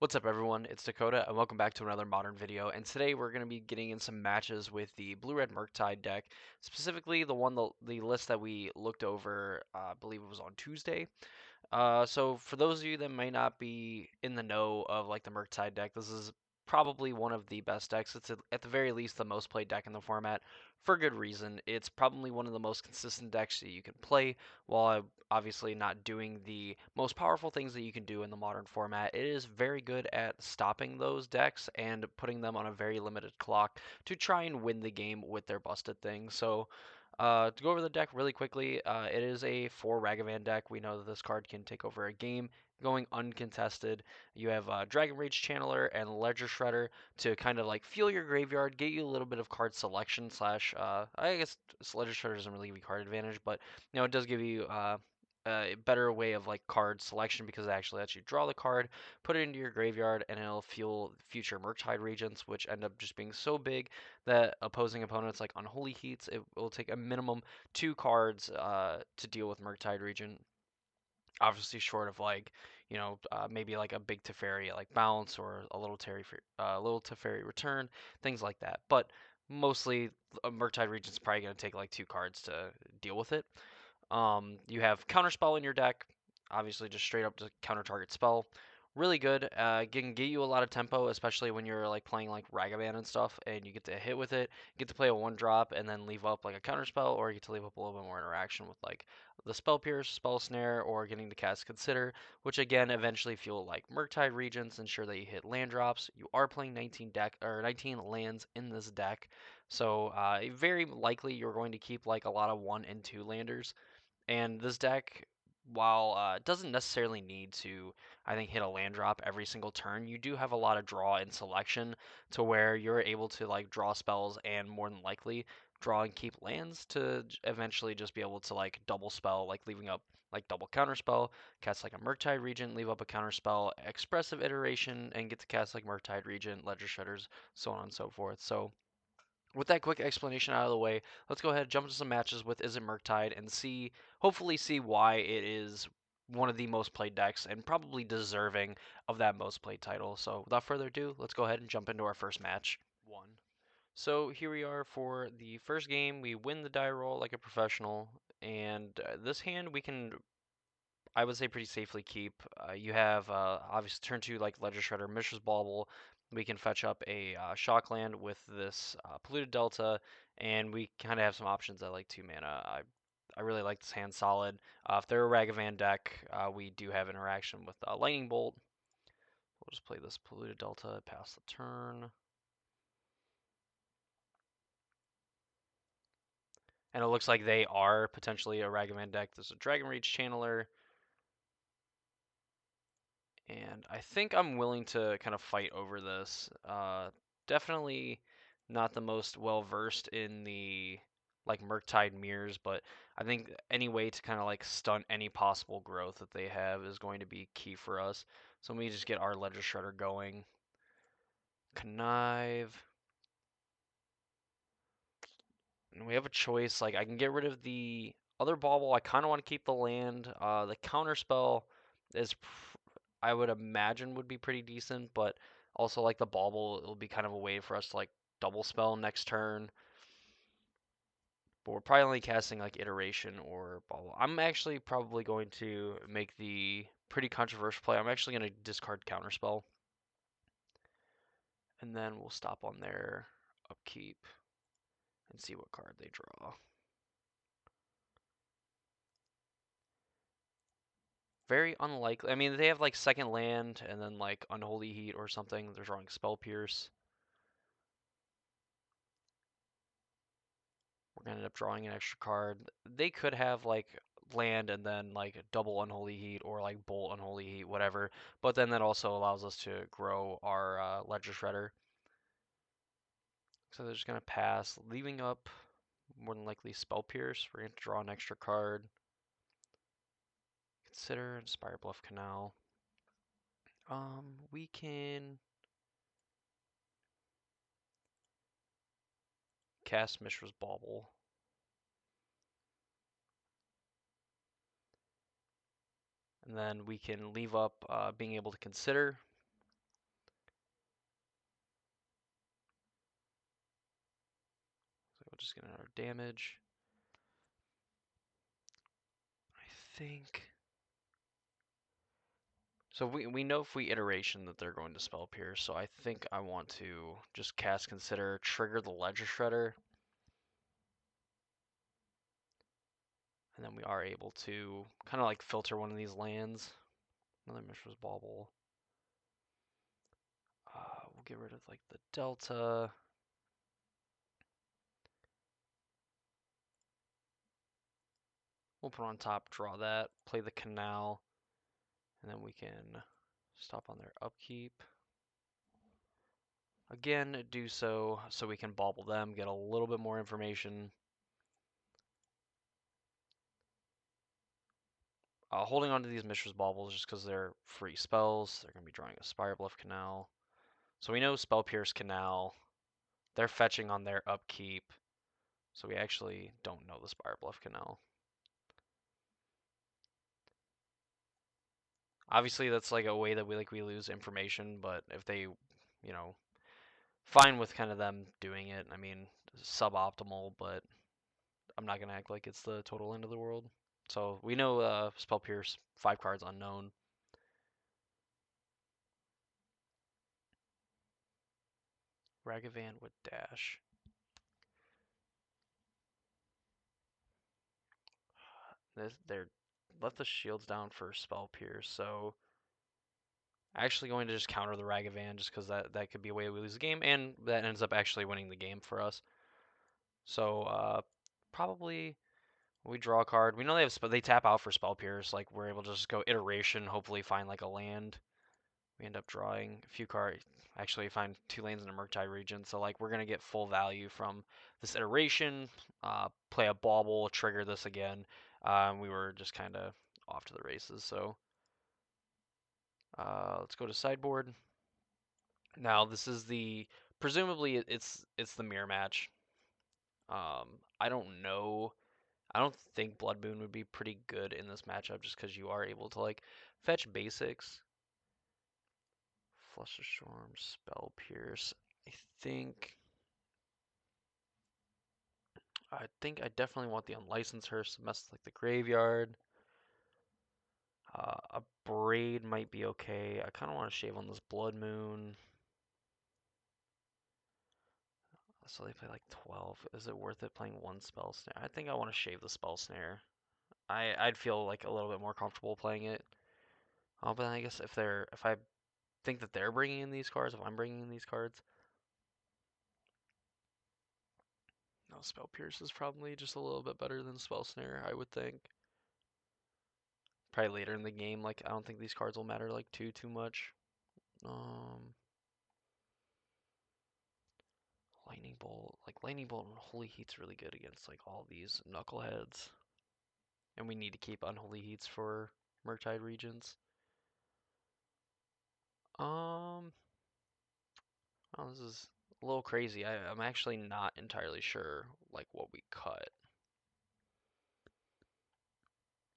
What's up everyone, it's Dakota and welcome back to another modern video, and today we're going to be getting in some matches with the blue-red Murktide deck, specifically the list that we looked over, I believe it was on Tuesday. So for those of you that might not be in the know of like the Murktide deck, this is probably one of the best decks. It's at the very least the most played deck in the format for good reason. It's probably one of the most consistent decks that you can play while obviously not doing the most powerful things that you can do in the modern format. It is very good at stopping those decks and putting them on a very limited clock to try and win the game with their busted things. So to go over the deck really quickly, it is a 4 Ragavan deck. We know that this card can take over a game going uncontested. You have Dragon Rage Channeler and Ledger Shredder to kind of like fuel your graveyard, get you a little bit of card selection slash, I guess Ledger Shredder doesn't really give you card advantage, but it does give you a better way of like card selection because it actually lets you draw the card, put it into your graveyard, and it'll fuel future Murktide Regents, which end up just being so big that opposing opponents like Unholy Heats, it will take a minimum 2 cards to deal with Murktide Regent. Obviously, short of like, maybe like a big Teferi like bounce or a little Teferi return, things like that. But mostly, a Murktide Regent's probably going to take like 2 cards to deal with it. You have Counterspell in your deck, obviously just straight up to counter target spell. Really good. Can get you a lot of tempo, especially when you're like playing like Ragavan and stuff, and you get to hit with it. You get to play a 1-drop and then leave up like a counterspell, or you get to leave up a little bit more interaction with like the Spell Pierce, Spell Snare, or getting to cast Consider, which again eventually fuel like Murktide Regents, ensure that you hit land drops. You are playing 19 lands in this deck, so very likely you're going to keep like a lot of 1 and 2 landers. And this deck, while it doesn't necessarily need to, I think, hit a land drop every single turn, you do have a lot of draw and selection to where you're able to like draw spells and more than likely draw and keep lands to eventually just be able to like double spell, like leaving up like double counter spell, cast like a Murktide Regent, leave up a counter spell, expressive iteration, and get to cast like Murktide Regent, Ledger Shudders, so on and so forth. So with that quick explanation out of the way, let's go ahead and jump into some matches with Izzet Murktide and hopefully see why it is one of the most played decks and probably deserving of that most played title. So without further ado, let's go ahead and jump into our first match. One. So here we are for the first game. We win the die roll like a professional, and this hand we can, I would say, pretty safely keep. You have obviously turn 2 like Ledger Shredder, Mishra's Bauble. We can fetch up a shock land with this Polluted Delta, and we kind of have some options at like 2 mana. I really like this hand solid. If they're a Ragavan deck, we do have interaction with Lightning Bolt. We'll just play this Polluted Delta, pass the turn. And it looks like they are potentially a Ragavan deck. There's a Dragon Rage Channeler. And I think I'm willing to kind of fight over this. Definitely not the most well versed in the like Murktide mirrors, but I think any way to kind of like stunt any possible growth that they have is going to be key for us. So let me just get our Ledger Shredder going. Connive. And we have a choice. Like I can get rid of the other bauble. I kind of want to keep the land. The counter spell is, I would imagine, would be pretty decent, but also like the bauble, it'll be kind of a way for us to like double spell next turn. But we're probably only casting like iteration or bauble. I'm actually probably going to make the pretty controversial play. I'm actually going to discard counterspell, and then we'll stop on their upkeep and see what card they draw. Very unlikely. I mean, they have like second land and then like Unholy Heat or something. They're drawing Spell Pierce. We're gonna end up drawing an extra card. They could have like land and then like double Unholy Heat or like Bolt Unholy Heat, whatever. But then that also allows us to grow our Ledger Shredder. So they're just gonna pass, leaving up more than likely Spell Pierce. We're gonna draw an extra card. Consider Inspire Bluff Canal. We can cast Mishra's Bauble. And then we can leave up being able to consider. just getting our damage. I think. So we know if we iteration that they're going to Spell Pierce, so I think I want to just cast Consider, trigger the Ledger Shredder, and then we are able to kind of like filter one of these lands. Another Mishra's Bauble. We'll get rid of like the Delta. We'll put on top, draw that, play the Canal, and then we can stop on their upkeep. Again, do so we can bauble them, get a little bit more information. Holding on to these Mishra's Baubles just because they're free spells. They're going to be drawing a Spire Bluff Canal. So we know Spell Pierce Canal. They're fetching on their upkeep. So we actually don't know the Spire Bluff Canal. Obviously, that's like a way that we lose information, but if they, fine with kind of them doing it. I mean, suboptimal, but I'm not gonna act like it's the total end of the world. So we know Spell Pierce, 5 cards unknown. Ragavan with dash. They're left the shields down for Spell Pierce, so actually going to just counter the Ragavan just because that could be a way we lose the game, and that ends up actually winning the game for us. So probably we draw a card. We know they tap out for Spell Pierce. Like we're able to just go iteration, hopefully find like a land. We end up drawing a few cards. Actually, find 2 lands in a Murktide region. So like we're gonna get full value from this iteration. Play a bauble, trigger this again. We were just kind of off to the races. So let's go to sideboard. Now this is presumably it's the mirror match. I don't know. I don't think Blood Moon would be pretty good in this matchup just because you are able to like fetch basics. Flusterstorm, Spell Pierce. I think I definitely want the Unlicensed Hearse to mess with like the graveyard. A Braid might be okay. I kind of want to shave on this Blood Moon. So they play like 12. Is it worth it playing 1 Spell Snare? I think I want to shave the Spell Snare. I'd feel like a little bit more comfortable playing it. But I guess if I think that they're bringing in these cards, if I'm bringing in these cards, no, Spell Pierce is probably just a little bit better than Spell Snare, I would think. Probably later in the game, like I don't think these cards will matter like too much. Lightning Bolt and Holy Heat's really good against like all these knuckleheads. And we need to keep Unholy Heats for Murktide regions. Oh, this is a little crazy. I'm actually not entirely sure like what we cut.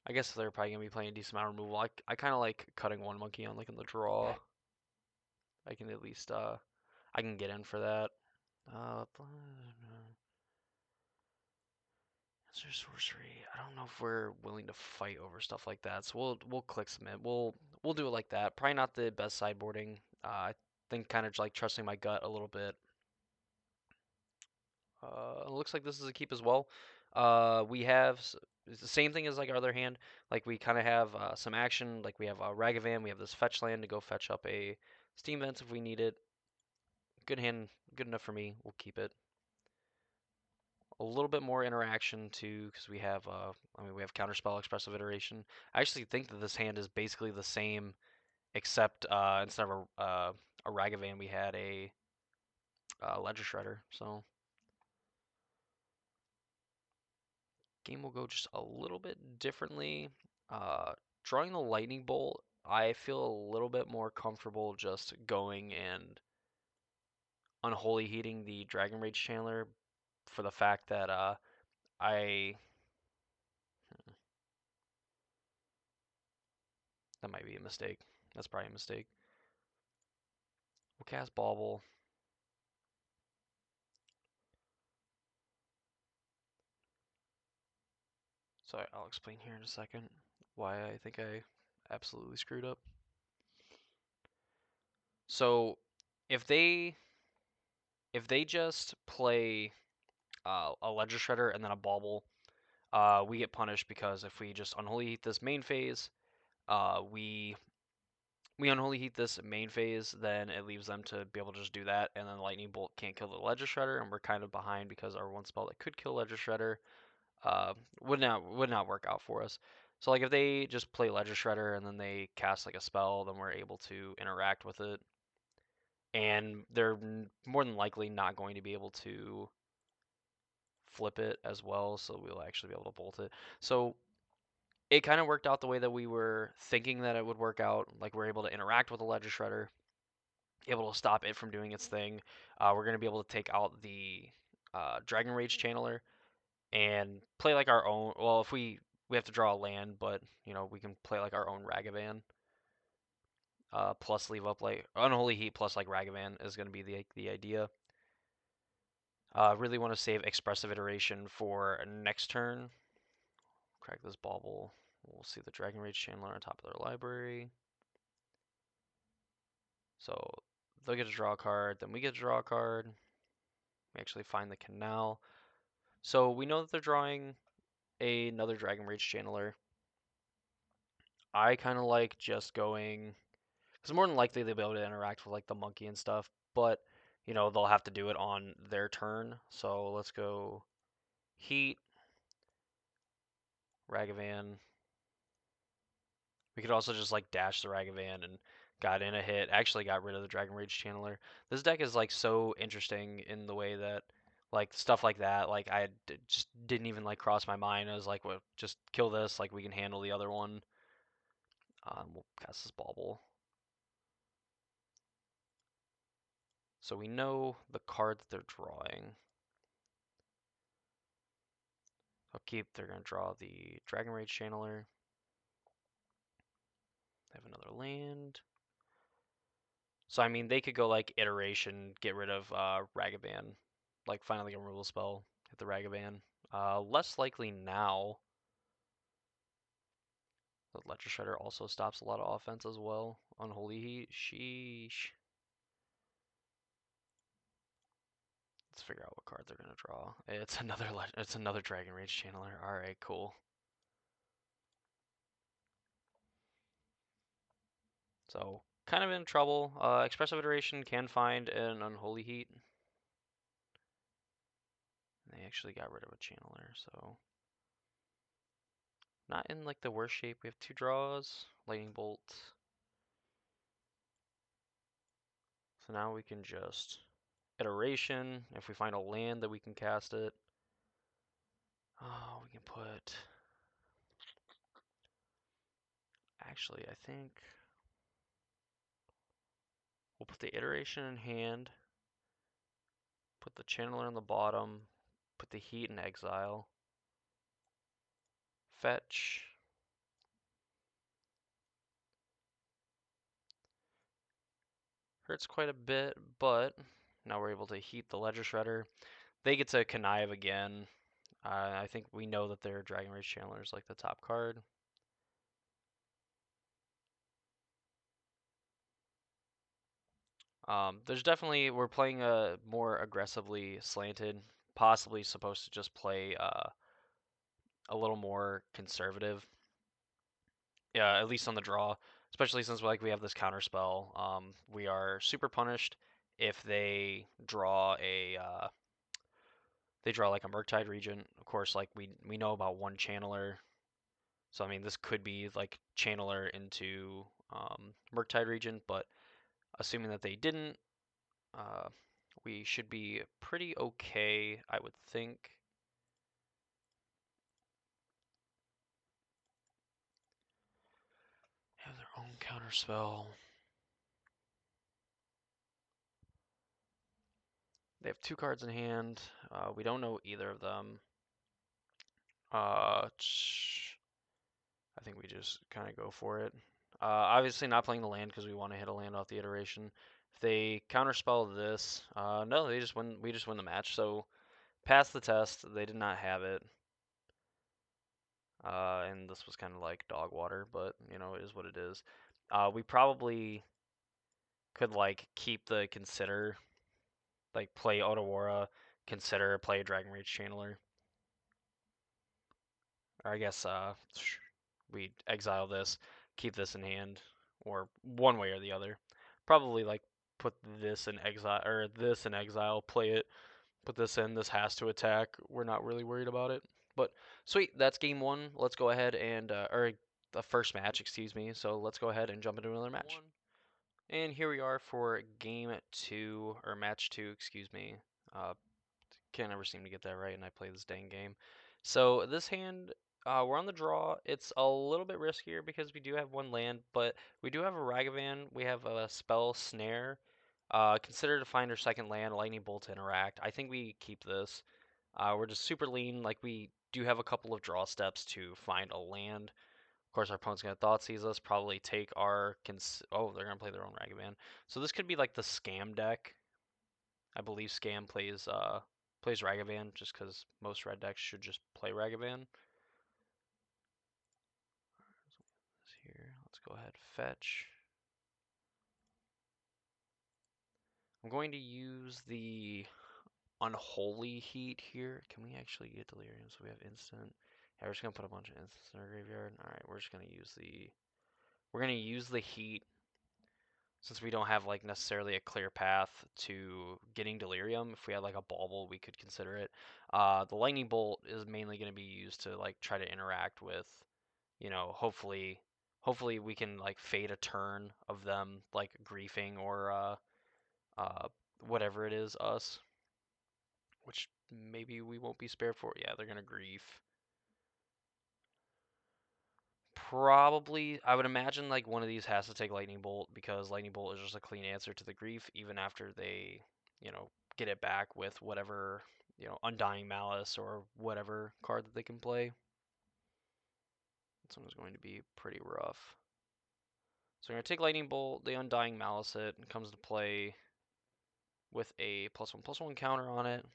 I guess they're probably gonna be playing a decent amount of removal. I kind of like cutting 1 monkey on like in the draw. I can at least I can get in for that. Answer sorcery. I don't know if we're willing to fight over stuff like that, so we'll click submit. We'll do it like that. Probably not the best sideboarding. I think kind of like trusting my gut a little bit. It looks like this is a keep as well. We have it's the same thing as like our other hand. Like we kind of have some action. Like we have a Ragavan. We have this fetch land to go fetch up a Steam Vent if we need it. Good hand, good enough for me. We'll keep it. A little bit more interaction too, because we have we have Counterspell, Expressive Iteration. I actually think that this hand is basically the same, except instead of a Ragavan, we had a Ledger Shredder. So game will go just a little bit differently. Uh, Drawing the Lightning Bolt, I feel a little bit more comfortable just going and Unholy Heating the Dragon Rage Chandler for the fact that I that might be a mistake. That's probably a mistake. We'll cast Bauble. So I'll explain here in a second why I think I absolutely screwed up. So if they just play a Ledger Shredder and then a Bauble, we get punished because if we just Unholy Heat this main phase, we Unholy Heat this main phase, then it leaves them to be able to just do that, and then Lightning Bolt can't kill the Ledger Shredder, and we're kind of behind because our one spell that could kill Ledger Shredder would not work out for us. So like if they just play Ledger Shredder and then they cast like a spell, then we're able to interact with it, and they're more than likely not going to be able to flip it as well, so we'll actually be able to bolt it. So it kind of worked out the way that we were thinking that it would work out. Like we're able to interact with the Ledger Shredder, able to stop it from doing its thing. We're going to be able to take out the Dragon Rage Channeler and play like our own. Well, if we have to draw a land, but you know we can play like our own Ragavan. Plus leave up like Unholy Heat plus like Ragavan is going to be the idea. Really want to save Expressive Iteration for next turn. Crack this Bauble. We'll see the Dragon Rage Channeler on top of their library. So they'll get to draw a card, then we get to draw a card. We actually find the Canal. So we know that they're drawing another Dragon Rage Channeler. I kind of like just going, because more than likely they'll be able to interact with like the monkey and stuff, but you know they'll have to do it on their turn. So let's go Heat, Ragavan. We could also just like dash the Ragavan and got in a hit. Actually got rid of the Dragon Rage Channeler. This deck is like so interesting in the way that like stuff like that, like just didn't even like cross my mind. I was like, well, just kill this. Like we can handle the other one. We'll cast this Bauble. So we know the card that they're drawing. Upkeep, they're going to draw the Dragon Rage Channeler. They have another land. So, I mean, they could go like Iteration, get rid of Ragavan. Like, finally a removal spell, hit the Ragavan. Less likely now. The Ledger Shredder also stops a lot of offense as well. Unholy Heat, sheesh. Let's figure out what card they're going to draw. It's another Dragon Rage Channeler. Alright, cool. So, kind of in trouble. Expressive Iteration can find an Unholy Heat. They actually got rid of a Channeler, so not in like the worst shape. We have two draws, Lightning Bolt. So now we can just Iteration. If we find a land that we can cast it, oh, we can put. Actually, I think we'll put the Iteration in hand. Put the Channeler on the bottom. Put the Heat in exile. Fetch. Hurts quite a bit, but now we're able to heat the Ledger Shredder. They get to connive again. I think we know that their Dragon Rage Channeler is like the top card. There's definitely, we're playing a more aggressively slanted, possibly supposed to just play a little more conservative. Yeah, at least on the draw, especially since like we have this counter spell. We are super punished if they draw like a Murktide Regent. Of course, like we know about one Channeler, so I mean this could be like Channeler into Murktide Regent, but assuming that they didn't, uh, we should be pretty okay, I would think. Have their own counter spell. They have two cards in hand. We don't know either of them. I think we just kind of go for it. Obviously not playing the land because we want to hit a land off the Iteration. If they counterspell this, no, they just win. We just win the match. So pass the test. They did not have it. and this was kind of like dog water, but you know, it is what it is. We probably could like keep the consider, like play Otawara, consider, play a Dragon Rage Channeler. Or I guess we exile this, keep this in hand, or one way or the other. Probably like put this in exile or this in exile, play it, put this in. This has to attack. We're not really worried about it. But sweet, that's game one. Let's go ahead and or the first match, excuse me. So let's go ahead and jump into another match. And here we are for game two or match two, excuse me. Uh, can't ever seem to get that right, and I play this dang game. So this hand, we're on the draw. It's a little bit riskier because we do have one land, but we do have a Ragavan. We have a spell Snare. Consider to find our second land, Lightning Bolt to interact. I think we keep this. We're just super lean. Like we do have a couple of draw steps to find a land. Of course, our opponent's gonna Thoughtseize us, probably take our oh, they're gonna play their own Ragavan. So this could be like the scam deck. I believe Scam plays Ragavan just because most red decks should just play Ragavan. Here, let's go ahead fetch. I'm going to use the Unholy Heat here. Can we actually get Delirium so we have instant? Yeah, we're just gonna put a bunch of instants in our graveyard. All right, we're just gonna use the Heat since we don't have like necessarily a clear path to getting Delirium. If we had like a Bauble, we could consider it. The Lightning Bolt is mainly going to be used to like try to interact with, you know, hopefully we can like fade a turn of them like griefing or uh, whatever it is us, which maybe we won't be spared for. Yeah, they're gonna grief. Probably, I would imagine like one of these has to take Lightning Bolt because Lightning Bolt is just a clean answer to the grief, even after they, you know, get it back with whatever, you know, Undying Malice or whatever card that they can play. This one is going to be pretty rough. So I'm going to take Lightning Bolt, the Undying Malice it, and comes to play with a +1/+1 counter on it.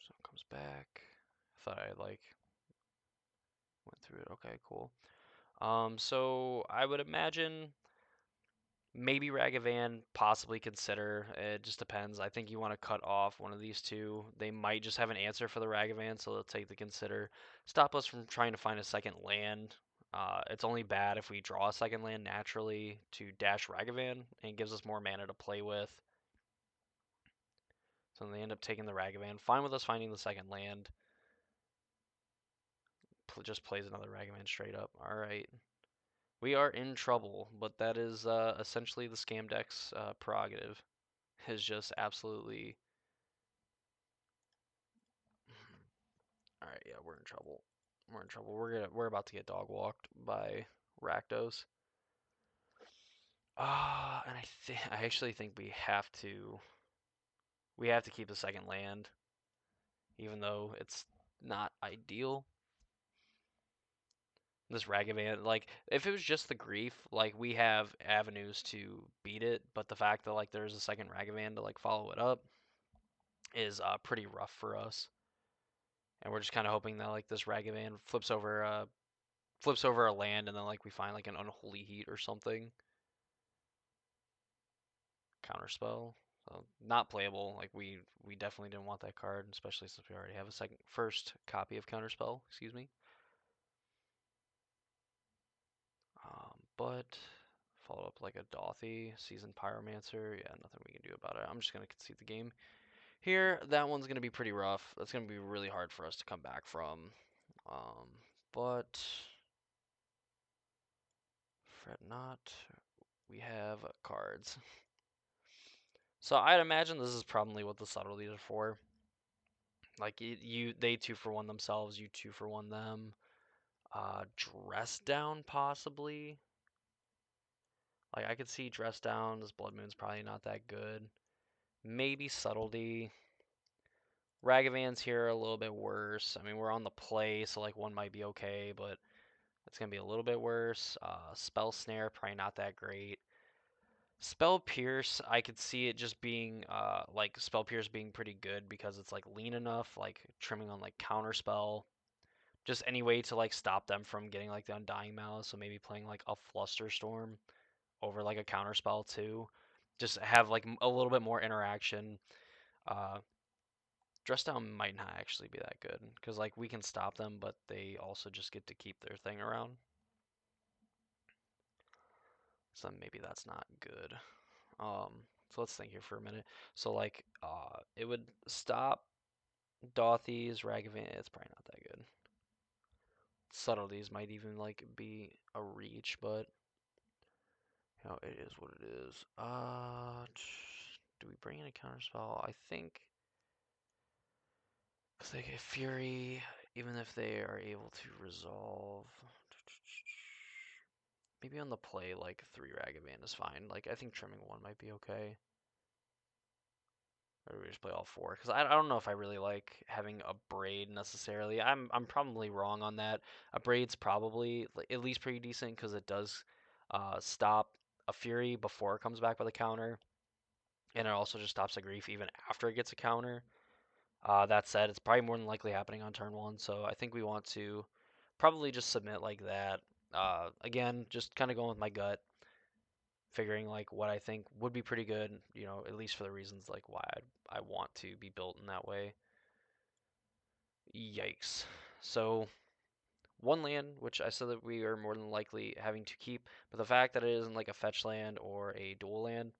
So it comes back. I thought I like went through it. Okay, cool. So I would imagine maybe Ragavan, possibly consider. It just depends. I think you want to cut off one of these two. They might just have an answer for the Ragavan, so they'll take the consider. Stop us from trying to find a second land. It's only bad if we draw a second land naturally to dash Ragavan, and it gives us more mana to play with. So they end up taking the Ragavan. Fine with us finding the second land. Just plays another Ragavan straight up. Alright. We are in trouble, but that is essentially the Scam deck's prerogative. Is just absolutely... Alright, yeah, we're in trouble. We're in trouble. We're about to get dog walked by Rakdos. And I actually think we have to keep the second land, even though it's not ideal. This Ragavan, like, if it was just the grief, like, we have avenues to beat it, but the fact that, like, there's a second Ragavan to, like, follow it up is pretty rough for us. And we're just kind of hoping that, like, this Ragavan flips over a land, and then, like, we find, like, an Unholy Heat or something. Counterspell. So, not playable. Like, we definitely didn't want that card, especially since we already have a first copy of Counterspell, excuse me. But follow up like a Dothy, Seasoned Pyromancer. Yeah, nothing we can do about it. I'm just going to concede the game. Here, that one's going to be pretty rough. That's going to be really hard for us to come back from. But fret not. We have cards. So I'd imagine this is probably what the subtleties are for. Like they 2-for-1 themselves, you 2-for-1 them. Dress down possibly. Like I could see dress down. This Blood Moon's probably not that good. Maybe subtlety. Ragavan's here a little bit worse. I mean, we're on the play, so like one might be okay, but it's gonna be a little bit worse. Spell snare probably not that great. Spell Pierce, I could see it just being like Spell Pierce being pretty good because it's like lean enough, like trimming on like counter spell, just any way to like stop them from getting like the Undying Malice. So maybe playing like a Flusterstorm over like a counter spell too. Just have like a little bit more interaction. Uh, Dress Down might not actually be that good because like we can stop them, but they also just get to keep their thing around. So maybe that's not good. So let's think here for a minute. So like, it would stop Dothy's Ragavan. It's probably not that good. Subtleties might even like be a reach, but you know it is what it is. Do we bring in a counterspell? I think because they get Fury, even if they are able to resolve. Maybe on the play, like 3 Ragavan is fine. Like I think trimming 1 might be okay. Or do we just play all 4? Because I don't know if I really like having a braid necessarily. I'm probably wrong on that. A braid's probably at least pretty decent because it does stop a Fury before it comes back with a counter, and it also just stops a Grief even after it gets a counter. That said, it's probably more than likely happening on turn 1, so I think we want to probably just submit like that. Again, just kind of going with my gut, figuring like what I think would be pretty good, you know, at least for the reasons like why I want to be built in that way. Yikes. So 1 land, which I said that we are more than likely having to keep, but the fact that it isn't like a fetch land or a dual land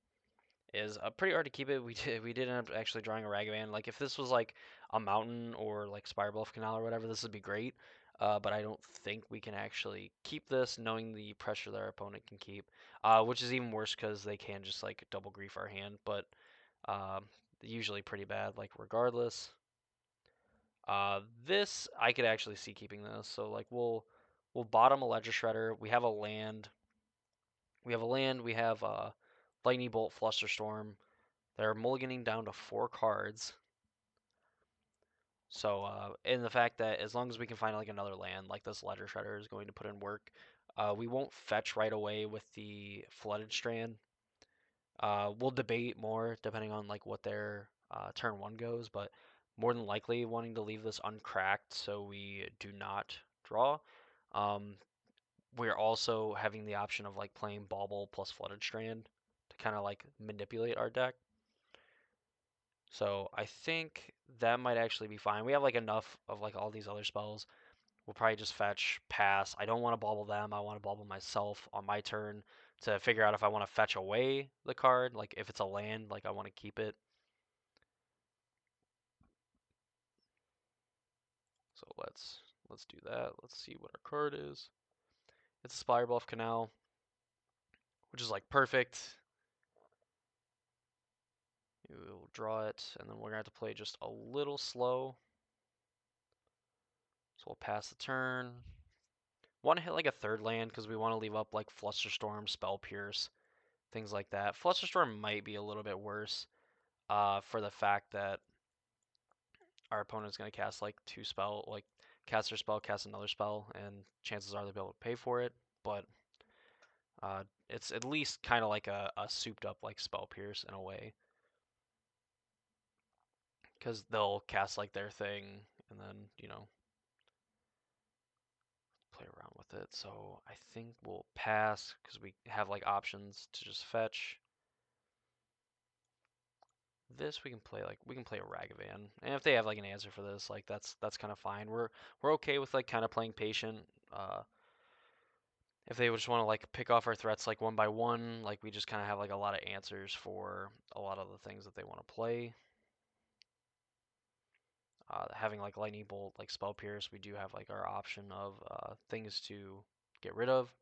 is pretty hard to keep it. We did end up actually drawing a Ragavan. Like if this was like a mountain or like Spirebluff Canal or whatever, this would be great. But I don't think we can actually keep this, knowing the pressure that our opponent can keep. Which is even worse because they can just like double grief our hand, but um, usually pretty bad. Like regardless, this I could actually see keeping this. So like we'll bottom a Ledger Shredder. We have a land. We have a land. We have Lightning Bolt, Flusterstorm. They're mulliganing down to 4 cards. So, and the fact that as long as we can find like another land, like this Ledger Shredder is going to put in work, we won't fetch right away with the Flooded Strand. We'll debate more depending on like what their turn 1 goes, but more than likely wanting to leave this uncracked so we do not draw. Um, we're also having the option of like playing Bauble plus Flooded Strand to kind of like manipulate our deck. So I think that might actually be fine. We have like enough of like all these other spells. We'll probably just fetch, pass. I don't want to bauble them. I want to bauble myself on my turn to figure out if I want to fetch away the card. Like if it's a land, like I want to keep it. So let's do that. Let's see what our card is. It's a Spire Bluff Canal, which is like perfect. We'll draw it, and then we're gonna have to play just a little slow. So we'll pass the turn. Want to hit like a 3rd land because we want to leave up like Flusterstorm, Spell Pierce, things like that. Flusterstorm might be a little bit worse for the fact that our opponent's going to cast like 2 spell, like cast their spell, cast another spell, and chances are they'll be able to pay for it. But it's at least kind of like a souped up like Spell Pierce in a way, because they'll cast like their thing and then play around with it. So I think we'll pass because we have like options to just fetch. This we can play a Ragavan, and if they have like an answer for this, like that's kind of fine. We're okay with like kind of playing patient. If they just want to like pick off our threats like one by one, like we just kind of have like a lot of answers for a lot of the things that they want to play. Having like Lightning Bolt, like Spell Pierce, we do have like our option of things to get rid of.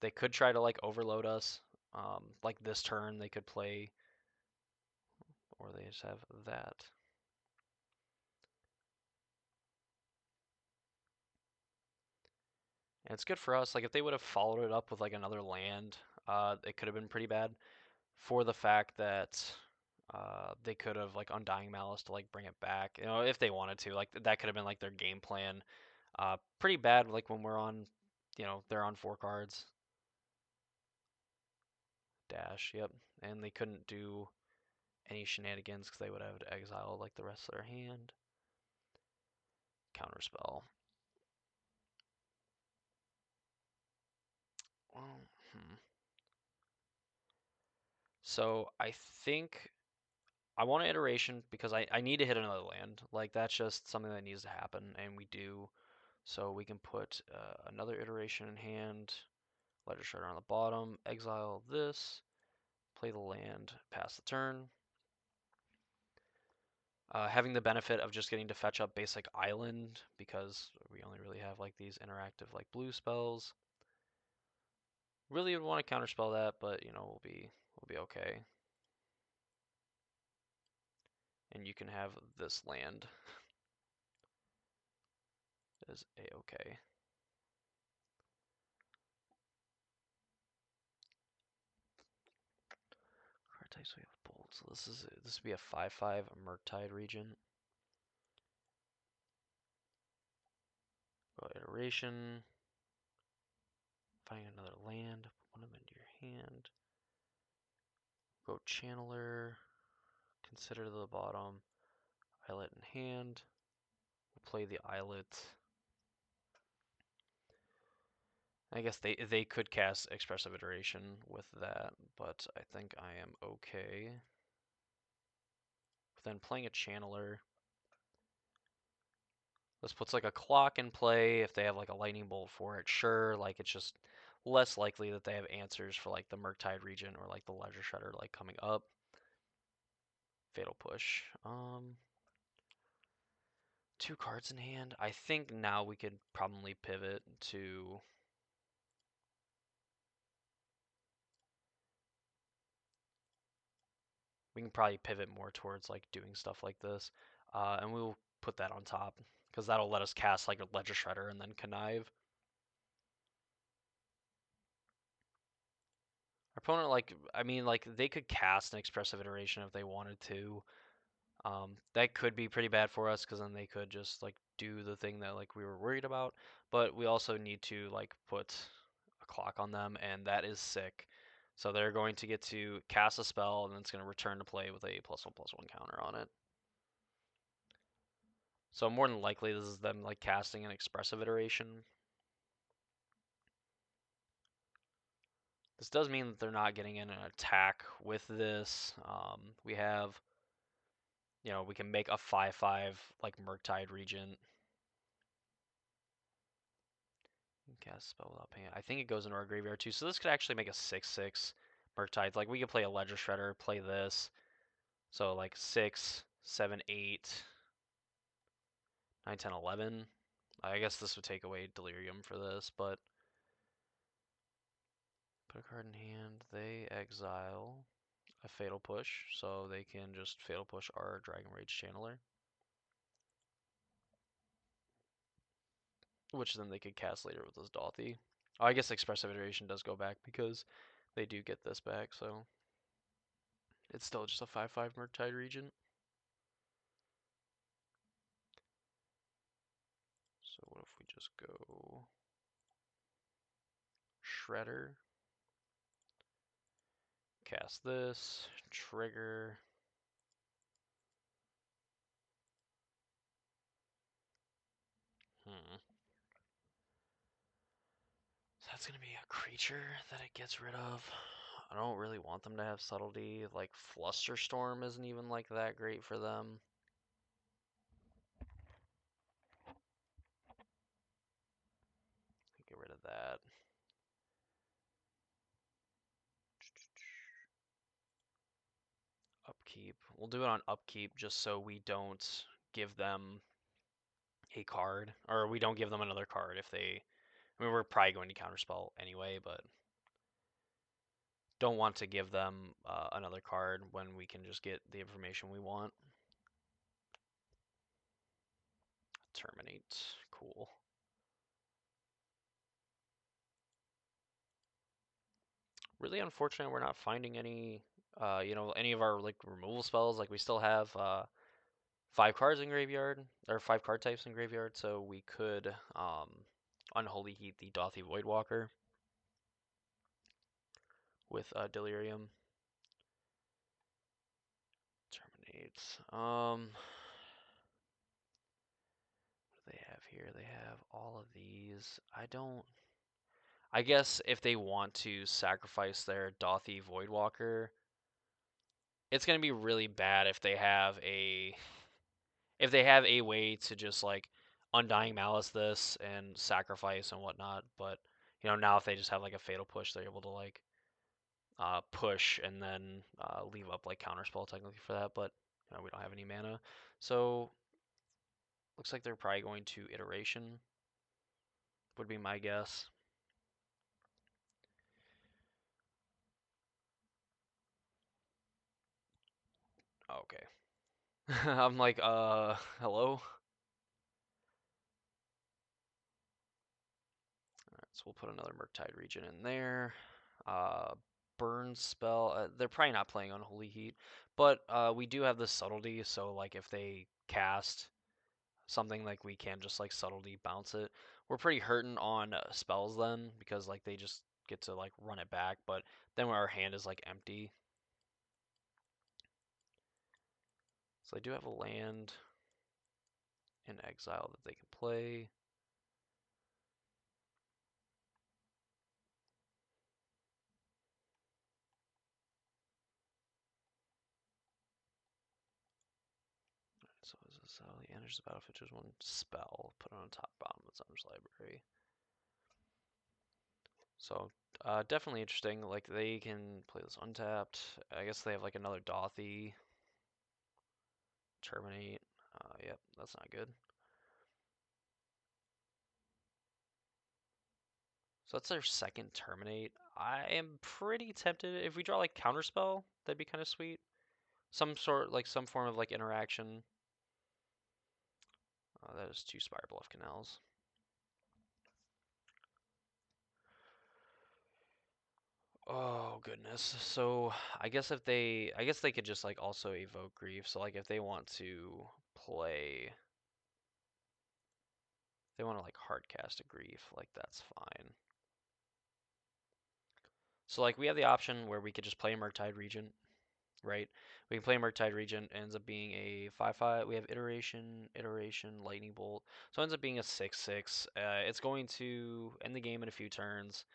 They could try to like overload us. Like this turn, they could play, or they just have that. And it's good for us. Like if they would have followed it up with like another land, it could have been pretty bad. For the fact that they could have like Undying Malice to like bring it back, you know, if they wanted to. Like that could have been like their game plan. Pretty bad. Like when we're on, they're on 4 cards. Dash, yep. And they couldn't do any shenanigans because they would have to exile like the rest of their hand. Counterspell. Well, So I think I want an iteration because I need to hit another land. Like that's just something that needs to happen, and we do. So we can put another iteration in hand. Ledger Shredder on the bottom. Exile this. Play the land. Pass the turn. Having the benefit of just getting to fetch up basic island because we only really have like these interactive like blue spells. Really would want to counterspell that, but you know we'll be okay. And you can have this land as a-okay. Card types we have bold. So this would be a 5/5 Murktide Regent. Go iteration. Find another land. Put one of them into your hand. Go Channeler. Consider the bottom. Islet in hand. We'll play the Islet. I guess they could cast Expressive Iteration with that, but I think I am okay. But then playing a Channeler. This puts like a clock in play if they have like a lightning bolt for it. Sure, like it's just less likely that they have answers for like the Murktide Regent or like the Ledger Shredder like coming up. Fatal Push. 2 cards in hand. I think now we could probably pivot to we can probably pivot more towards like doing stuff like this. And we'll put that on top because that'll let us cast like a Ledger Shredder and then Connive. Our opponent, like, I mean, like, they could cast an Expressive Iteration if they wanted to. That could be pretty bad for us because then they could just, like, do the thing that, like, we were worried about. But we also need to, like, put a clock on them, and that is sick. So they're going to get to cast a spell, and then it's going to return to play with a +1/+1 counter on it. So more than likely, this is them, like, casting an Expressive Iteration. This does mean that they're not getting in an attack with this. We have we can make a 5/5 like Murktide Regent. Cast spell without paying. I think it goes into our graveyard too. So this could actually make a 6/6 Murktide. Like we could play a Ledger Shredder, play this. So like 6, 7, 8, 9, 10, 11. I guess this would take away Delirium for this, but put a card in hand. They exile a Fatal Push, so they can just Fatal Push our Dragon Rage Channeler. Which then they could cast later with this Dauthi. Oh, I guess Expressive Iteration does go back because they do get this back, so it's still just a 5/5 Murktide Regent. So what if we just go Shredder, cast this, trigger. So that's going to be a creature that it gets rid of. I don't really want them to have subtlety. Like Flusterstorm isn't even like that great for them. Get rid of that. Upkeep. We'll do it on upkeep just so we don't give them a card, or we don't give them another card if they. I mean, we're probably going to counterspell anyway, but don't want to give them another card when we can just get the information we want. Terminate. Cool. Really unfortunate we're not finding any, any of our like removal spells. Like we still have 5 cards in graveyard, or 5 card types in graveyard, so we could Unholy Heat the Dauthi Voidwalker, with Delirium. Terminates. What do they have here? They have all of these. I guess if they want to sacrifice their Dothy Voidwalker, it's gonna be really bad if they have a way to just like Undying Malice this and sacrifice and whatnot. But now if they just have like a fatal push, they're able to like push and then leave up like counterspell technically for that. But we don't have any mana, so looks like they're probably going to Iteration. Would be my guess. Okay. I'm like, hello? Alright, so we'll put another Murktide region in there. Burn spell. They're probably not playing Unholy Heat, but we do have this subtlety, so like if they cast something, like we can just like subtlety bounce it. We're pretty hurting on spells then, because like they just get to like run it back, but then our hand is like empty. So they do have a land in exile that they can play. So as a subtlety enters the battlefield, choose one spell, put it on top bottom of its owner's library. So definitely interesting. Like they can play this untapped. I guess they have like another Dothy. Terminate. Yep, that's not good. So that's their second terminate. I am pretty tempted if we draw like counterspell, that'd be kind of sweet. Some form of like interaction. That is 2 Spire Bluff Canals. Oh goodness. So I guess they could just like also evoke grief. So like if they want to play, they want to like hard cast a grief, like that's fine. So like we have the option where we could just play Murktide Regent, right? We can play Murktide Regent, ends up being a 5/5. We have iteration, lightning bolt. So it ends up being a 6/6. It's going to end the game in a few turns.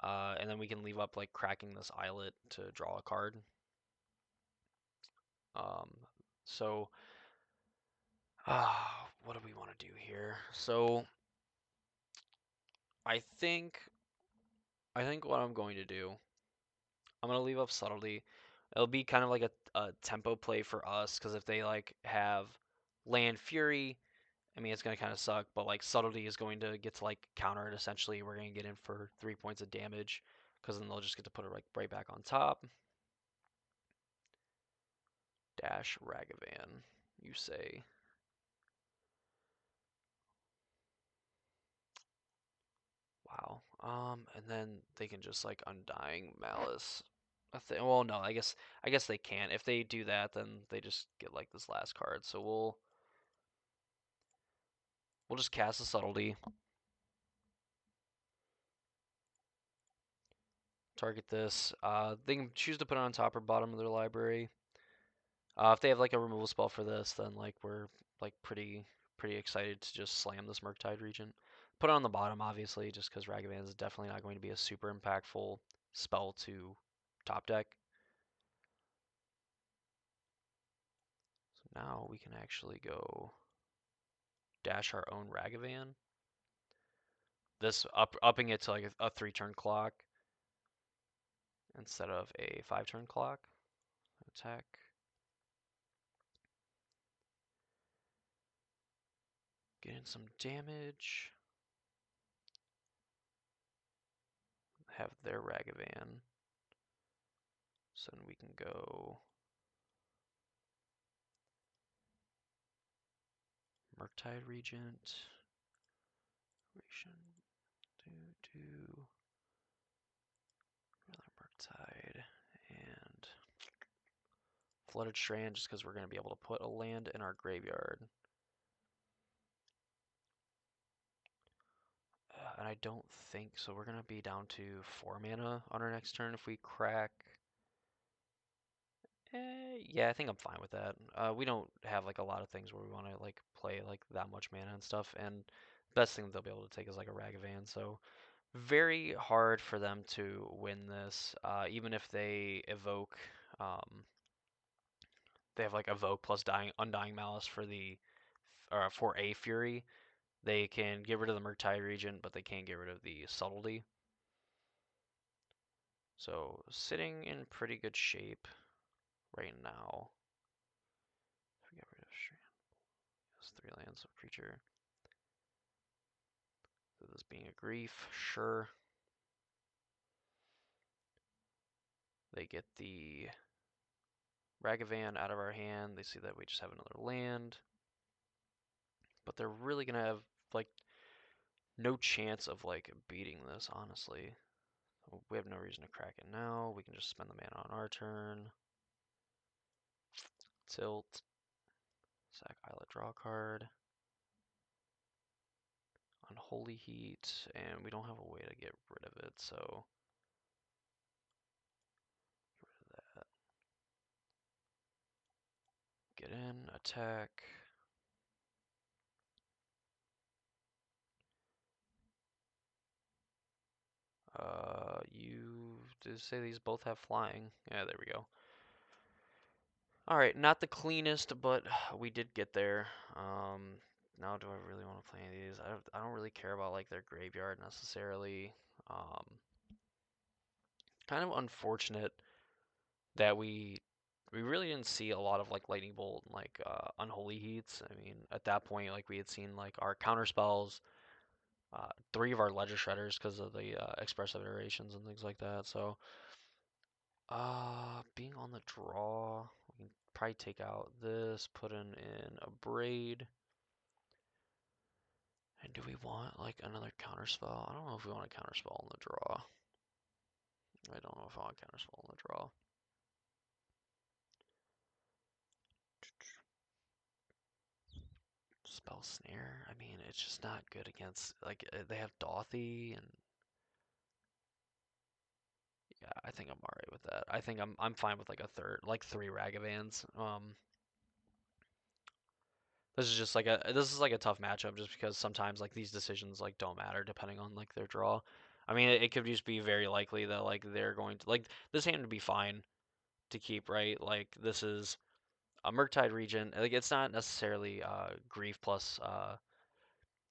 And then we can leave up like cracking this islet to draw a card. Um, so what do we want to do here? So I think what I'm going to do, I'm gonna leave up subtlety. It'll be kind of like a tempo play for us, because if they like have land fury, I mean it's gonna kind of suck. But like subtlety is going to get to like counter it essentially. We're gonna get in for 3 points of damage, because then they'll just get to put it like right back on top. Dash Ragavan, you say? Wow. And then they can just like Undying Malice. Well, no, I guess they can't. If they do that, then they just get like this last card. So we'll just cast a subtlety. Target this. They can choose to put it on top or bottom of their library. If they have like a removal spell for this, then like we're like pretty excited to just slam this Murktide Regent. Put it on the bottom, obviously, just because Ragavan is definitely not going to be a super impactful spell to top deck. So now we can actually go dash our own Ragavan. This upping it to like a 3-turn clock instead of a 5-turn clock. Attack. Get in some damage. Have their Ragavan. So then we can go Murktide Regent. Do another Murktide and Flooded Strand, just because we're going to be able to put a land in our graveyard. and I don't think so. We're gonna be down to 4 mana on our next turn if we crack. Yeah, I think I'm fine with that. We don't have like a lot of things where we want to like play like that much mana and stuff, and best thing they'll be able to take is like a Ragavan. So very hard for them to win this, even if they evoke. They have like evoke plus dying undying malice for the for a fury. They can get rid of the Murktide Regent, but they can't get rid of the subtlety. So sitting in pretty good shape right now. If we get rid of Strand, that's 3 lands of creature. So this being a grief, sure. They get the Ragavan out of our hand. They see that we just have another land. But they're really gonna have like no chance of like beating this, honestly. We have no reason to crack it now. We can just spend the mana on our turn. Tilt. Sack Islet, draw a card. Unholy Heat, and we don't have a way to get rid of it, so get rid of that. Get in, attack. You did say these both have flying. Yeah, there we go. Alright, not the cleanest, but we did get there. Now do I really want to play any of these? I don't really care about like their graveyard necessarily. Kind of unfortunate that we really didn't see a lot of like lightning bolt and like unholy heats. I mean, at that point, like we had seen like our counter spells, 3 of our ledger shredders because of the expressive iterations and things like that. So, being on the draw, we can probably take out this, put in a braid. And do we want like another counter spell? I don't know if we want a counter spell on the draw. I don't know if I want a counter spell on the draw. Spell snare. I mean, it's just not good against like they have Dothy and yeah, I think I'm alright with that. I think I'm fine with like a third, like 3 Ragavans. This is like a tough matchup just because sometimes like these decisions like don't matter depending on like their draw. I mean, it could just be very likely that like they're going to like this hand would be fine to keep, right? Like this is a Murktide Regent. Like it's not necessarily grief plus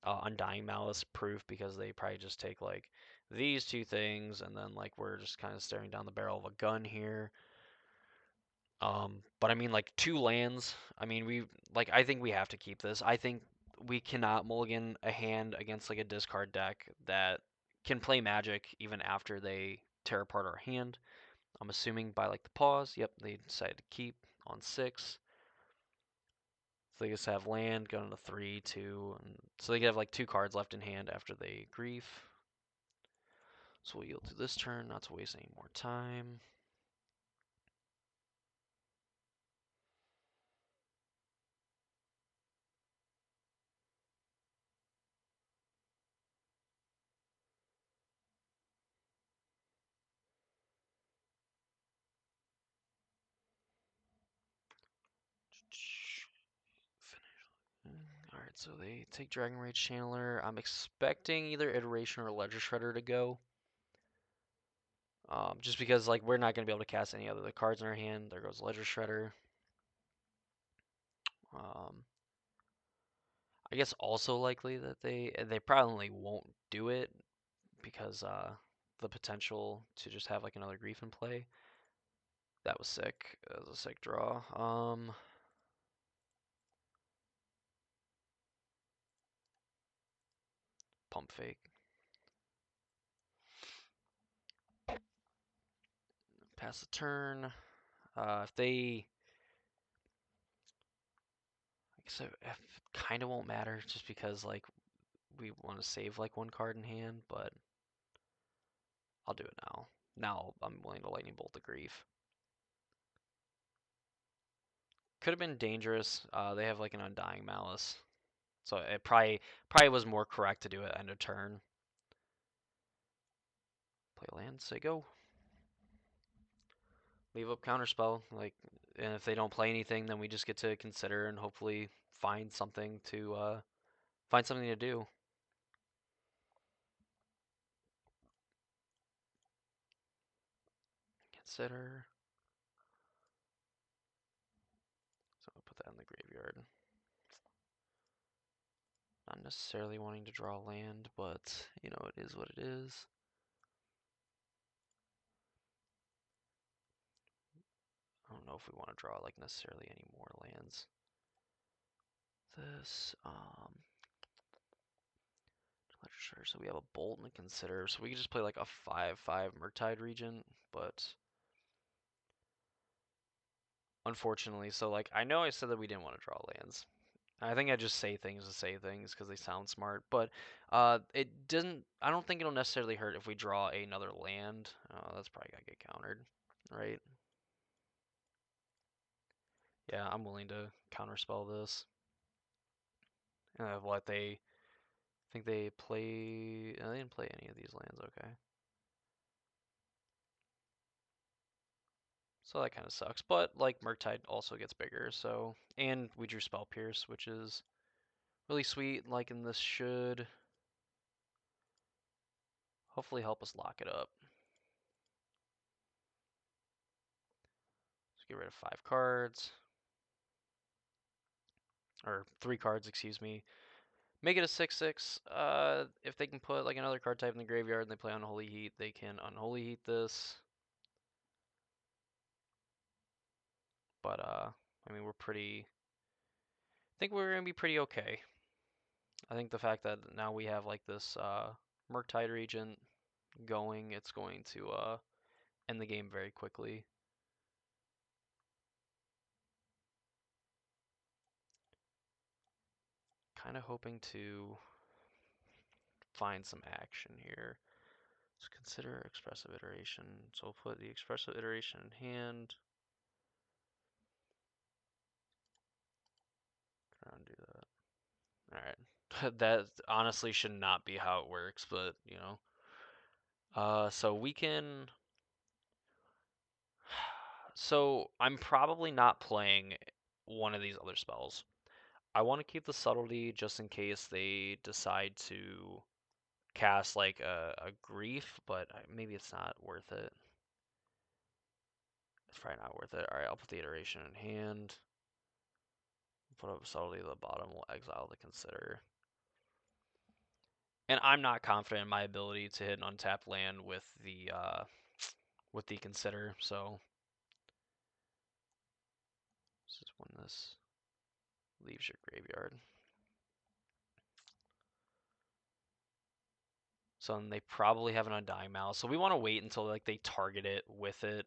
Undying Malice proof because they probably just take like these 2 things and then like we're just kind of staring down the barrel of a gun here. But I mean like 2 lands. I mean I think we have to keep this. I think we cannot mulligan a hand against like a discard deck that can play Magic even after they tear apart our hand. I'm assuming by like the pause. Yep, they decided to keep on 6. So they just have land, go into 3, 2, and so they have like 2 cards left in hand after they grief. So we'll yield to this turn, not to waste any more time. Alright, so they take Dragon Rage Channeler. I'm expecting either Iteration or Ledger Shredder to go. Just because like we're not going to be able to cast any other cards in our hand. There goes Ledger Shredder. I guess also likely that they probably won't do it because the potential to just have like another Grief in play. That was sick. That was a sick draw. Pump Fake. Pass the turn. If they, I guess it kind of won't matter just because like we want to save like 1 card in hand, but I'll do it now. Now I'm willing to Lightning Bolt the Grief. Could have been dangerous. They have like an Undying Malice, so it probably was more correct to do it end of turn. Play land, say go. Leave up counterspell, like, and if they don't play anything, then we just get to consider and hopefully find something to do. Consider. So I'll put that in the graveyard. Not necessarily wanting to draw land, but you know, it is what it is. I don't know if we want to draw like necessarily any more lands. This, sure. So we have a bolt and a consider. So we could just play like a 5/5 Murktide Regent, but unfortunately, so like I know I said that we didn't want to draw lands. I think I just say things to say things because they sound smart, but it doesn't. I don't think it'll necessarily hurt if we draw another land. That's probably gonna get countered, right? Yeah, I'm willing to counterspell this. What they think they play. They didn't play any of these lands. Okay. So that kind of sucks. But like Murktide also gets bigger, so and we drew Spell Pierce, which is really sweet. Like, and this should hopefully help us lock it up. Let's get rid of 5 cards. Or 3 cards, excuse me. Make it a 6/6. If they can put like another card type in the graveyard and they play Unholy Heat, they can Unholy Heat this. But I mean, I think we're gonna be pretty okay. I think the fact that now we have like this Murktide Regent going, it's going to end the game very quickly. Kind of hoping to find some action here. Let's consider expressive iteration. So we'll put the expressive iteration in hand. Undo that. Alright. That honestly should not be how it works, but you know. So we can. So I'm probably not playing one of these other spells. I want to keep the subtlety just in case they decide to cast like a grief, but maybe it's not worth it. It's probably not worth it. Alright, I'll put the iteration in hand. Put up subtlety at the bottom. We'll exile the consider. And I'm not confident in my ability to hit an untapped land with the consider. So this is when this leaves your graveyard. So then they probably have an Undying Malice. So we want to wait until like they target it with it.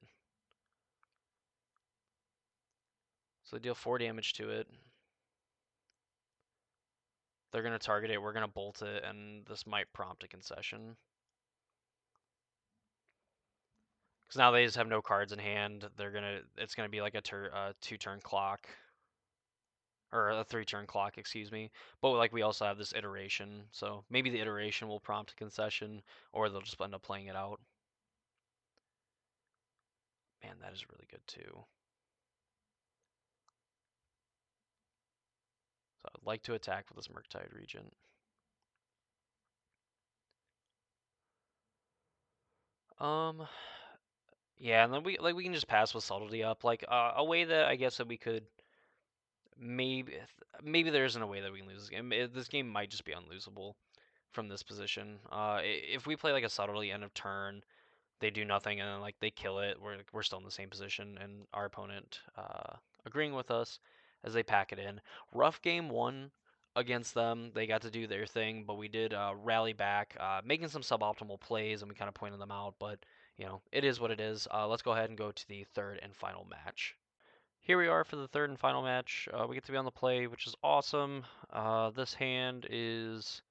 So they deal 4 damage to it. They're gonna target it. We're gonna bolt it, and this might prompt a concession. Because now they just have no cards in hand. It's gonna be like a 2-turn clock, or a 3-turn clock, excuse me. But like we also have this iteration, so maybe the iteration will prompt a concession, or they'll just end up playing it out. Man, that is really good too. So I'd like to attack with this Murktide Regent. Yeah, and then we can just pass with subtlety up, like a way that I guess that we could maybe there isn't a way that we can lose this game. This game might just be unlosable from this position. If we play like a subtlety end of turn, they do nothing and then like they kill it, we're still in the same position and our opponent agreeing with us as they pack it in. Rough game one against them. They got to do their thing, but we did rally back, making some suboptimal plays, and we kind of pointed them out. But you know, it is what it is. Let's go ahead and go to the third and final match. Here we are for the third and final match. We get to be on the play, which is awesome. This hand is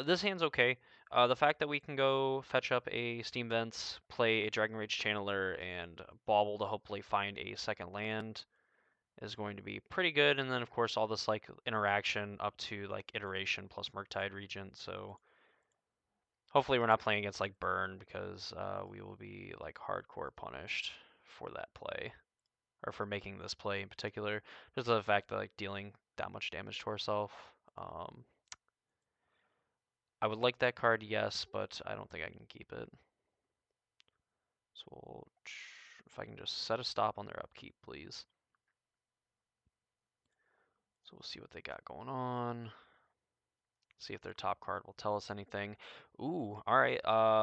this hand's okay. The fact that we can go fetch up a Steam Vents, play a Dragon Rage Channeler, and bauble to hopefully find a second land is going to be pretty good. And then of course all this like interaction up to like iteration plus Murktide Regent. So Hopefully we're not playing against like Burn because we will be like hardcore punished for that play. Or for making this play in particular. Just the fact that like dealing that much damage to ourselves. I would like that card, yes, but I don't think I can keep it. So if I can just set a stop on their upkeep, please. So we'll see what they got going on. See if their top card will tell us anything. Ooh, alright.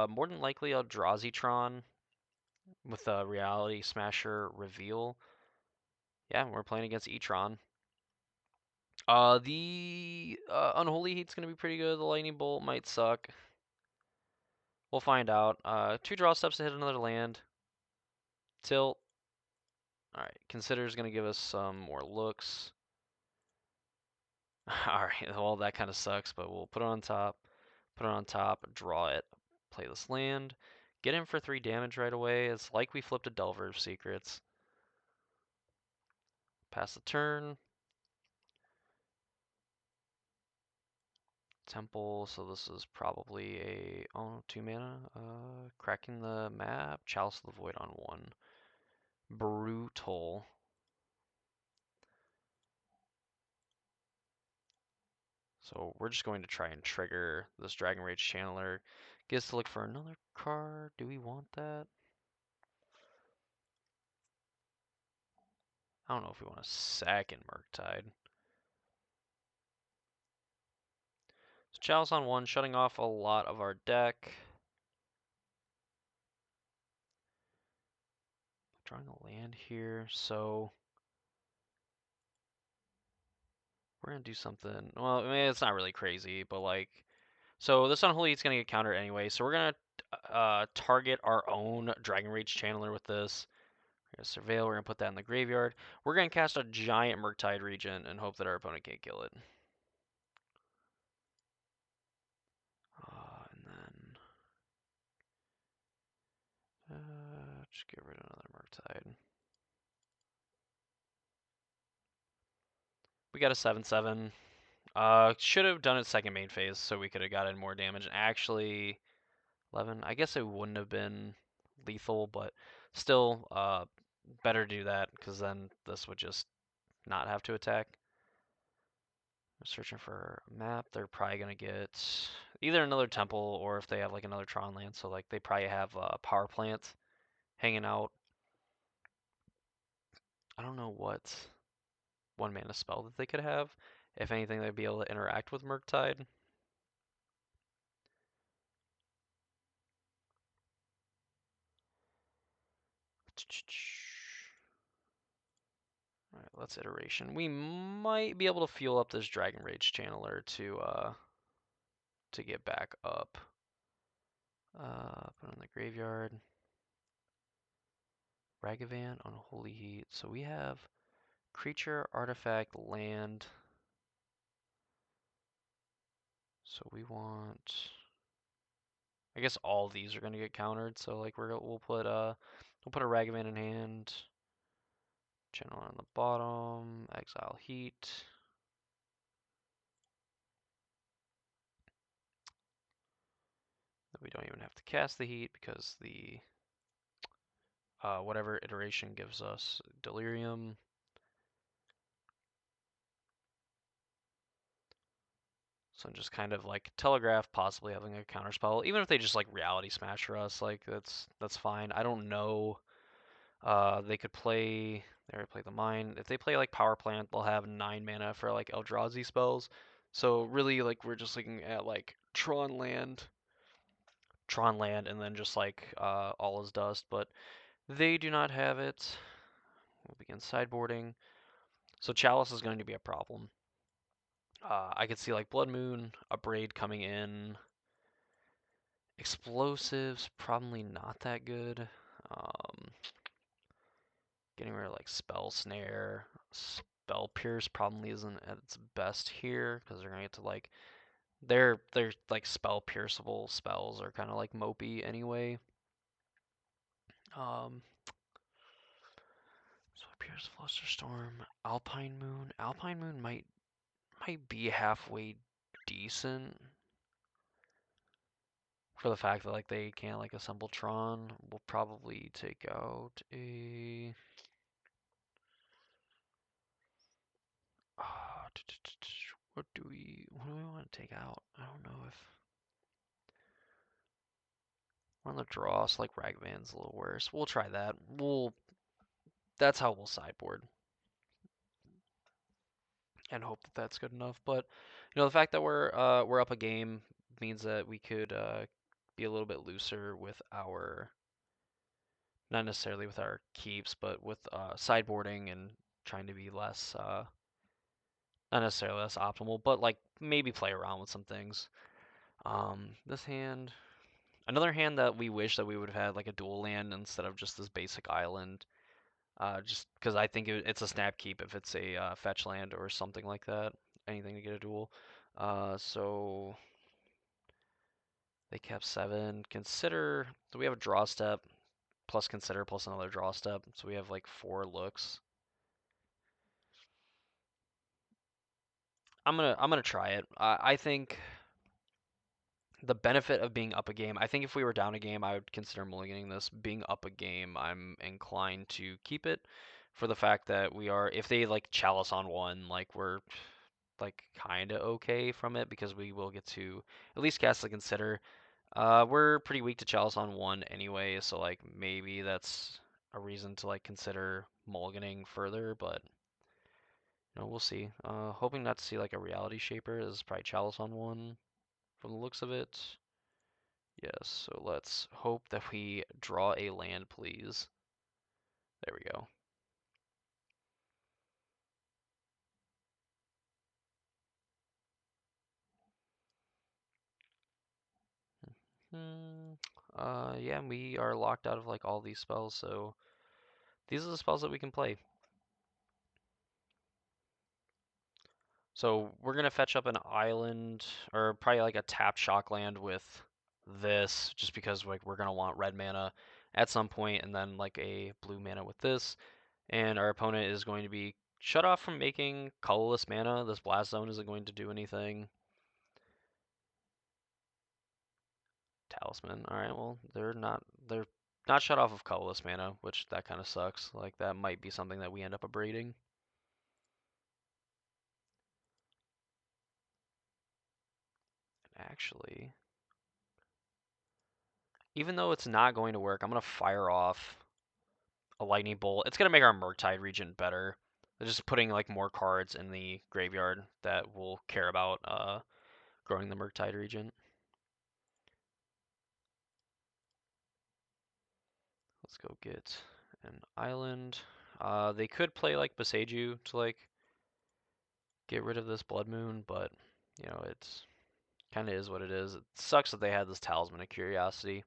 More than likely I'll draw Zetron with a Reality Smasher reveal. Yeah, we're playing against Etron. The Unholy Heat's gonna be pretty good. The Lightning Bolt might suck. We'll find out. 2 draw steps to hit another land. Tilt. Alright, Consider's gonna give us some more looks. Alright, well that kinda sucks, but we'll put it on top. Put it on top, draw it, play this land. Get in for 3 damage right away. It's like we flipped a Delver of Secrets. Pass the turn. Temple, so this is probably a 2 mana. Cracking the map. Chalice of the Void on 1. Brutal. So we're just going to try and trigger this Dragon Rage Channeler. Get us to look for another card. Do we want that? I don't know if we want a second Murktide. So Chalice on 1, shutting off a lot of our deck. Drawing a land here, so we're gonna do something. Well, I mean, it's not really crazy, but like, so this Unholy is gonna get countered anyway. So we're gonna target our own Dragon Rage Channeler with this. We're gonna Surveil. We're gonna put that in the graveyard. We're gonna cast a giant Murktide Regent and hope that our opponent can't kill it. And then just get rid of another Murktide. We got a 7/7. Should have done it second main phase so we could have gotten more damage. Actually, 11. I guess it wouldn't have been lethal, but still, better do that because then this would just not have to attack. I'm searching for a map. They're probably gonna get either another temple or if they have like another Tron land. So like they probably have a power plant hanging out. I don't know what 1 mana spell that they could have. If anything, they'd be able to interact with Murktide. Alright, let's iteration. We might be able to fuel up this Dragon Rage Channeler to get back up. Put on the graveyard. Ragavan, Unholy Heat. So we have creature, artifact, land. So we want. I guess all these are gonna get countered. So like we'll put a Ragavan in hand. Channel on the bottom. Exile Heat. We don't even have to cast the heat because the whatever iteration gives us Delirium. So just kind of like telegraph possibly having a counterspell, even if they just like reality smash for us, like that's fine. I don't know. They could play. They already play the mine. If they play like power plant, they'll have 9 mana for like Eldrazi spells. So really, like we're just looking at like Tron land, and then just like all is dust. But they do not have it. We'll begin sideboarding. So Chalice is going to be a problem. I could see like Blood Moon, a Braid coming in. Explosives, probably not that good. Um, Getting rid of like Spell Snare. Spell Pierce probably isn't at its best here because they're gonna get to like their like spell pierceable spells are kind of like mopey anyway. Um, so Pierce, Flusterstorm, Alpine Moon. Alpine Moon might be halfway decent. for the fact that like they can't like assemble Tron, we'll probably take out a. What do we want to take out? I don't know if we're on the draw, so like Ragman's a little worse. We'll try that. That's how we'll sideboard and hope that that's good enough. But the fact that we're up a game means that we could be a little bit looser with our, not necessarily with our keeps, but with sideboarding and trying to be less, not necessarily less optimal, but like maybe play around with some things. This hand, another hand that we wish that we would have had like a dual land instead of just this basic island. Just because I think it's a snap keep if it's a fetch land or something like that. Anything to get a dual. So they kept 7. Consider. So we have a draw step plus consider plus another draw step. So we have like 4 looks. I'm gonna try it. I think the benefit of being up a game. I think if we were down a game, I would consider mulliganing this. Being up a game, I'm inclined to keep it for the fact that we are. If they like chalice on one, like we're like kind of okay from it because we will get to at least cast the consider. We're pretty weak to chalice on one anyway, so like maybe that's a reason to like consider mulliganing further, but we'll see. Hoping not to see like a reality shaper. This is probably chalice on one from the looks of it. Yes, so let's hope that we draw a land, please. There we go. Yeah, we are locked out of like all these spells, so these are the spells that we can play. So we're gonna fetch up an island, or probably like a tap shock land with this, just because like we're gonna want red mana at some point, and then like a blue mana with this, and our opponent is going to be shut off from making colorless mana. This blast zone isn't going to do anything. Talisman. All right, well they're not shut off of colorless mana, which that kind of sucks. Like that might be something that we end up abrading. Actually, even though it's not going to work, I'm gonna fire off a lightning bolt. It's gonna make our Murktide region better. Just putting like more cards in the graveyard that will care about growing the Murktide region. Let's go get an island. They could play like Beseju to like get rid of this Blood Moon, but it's kind of is what it is. It sucks that they had this Talisman of Curiosity.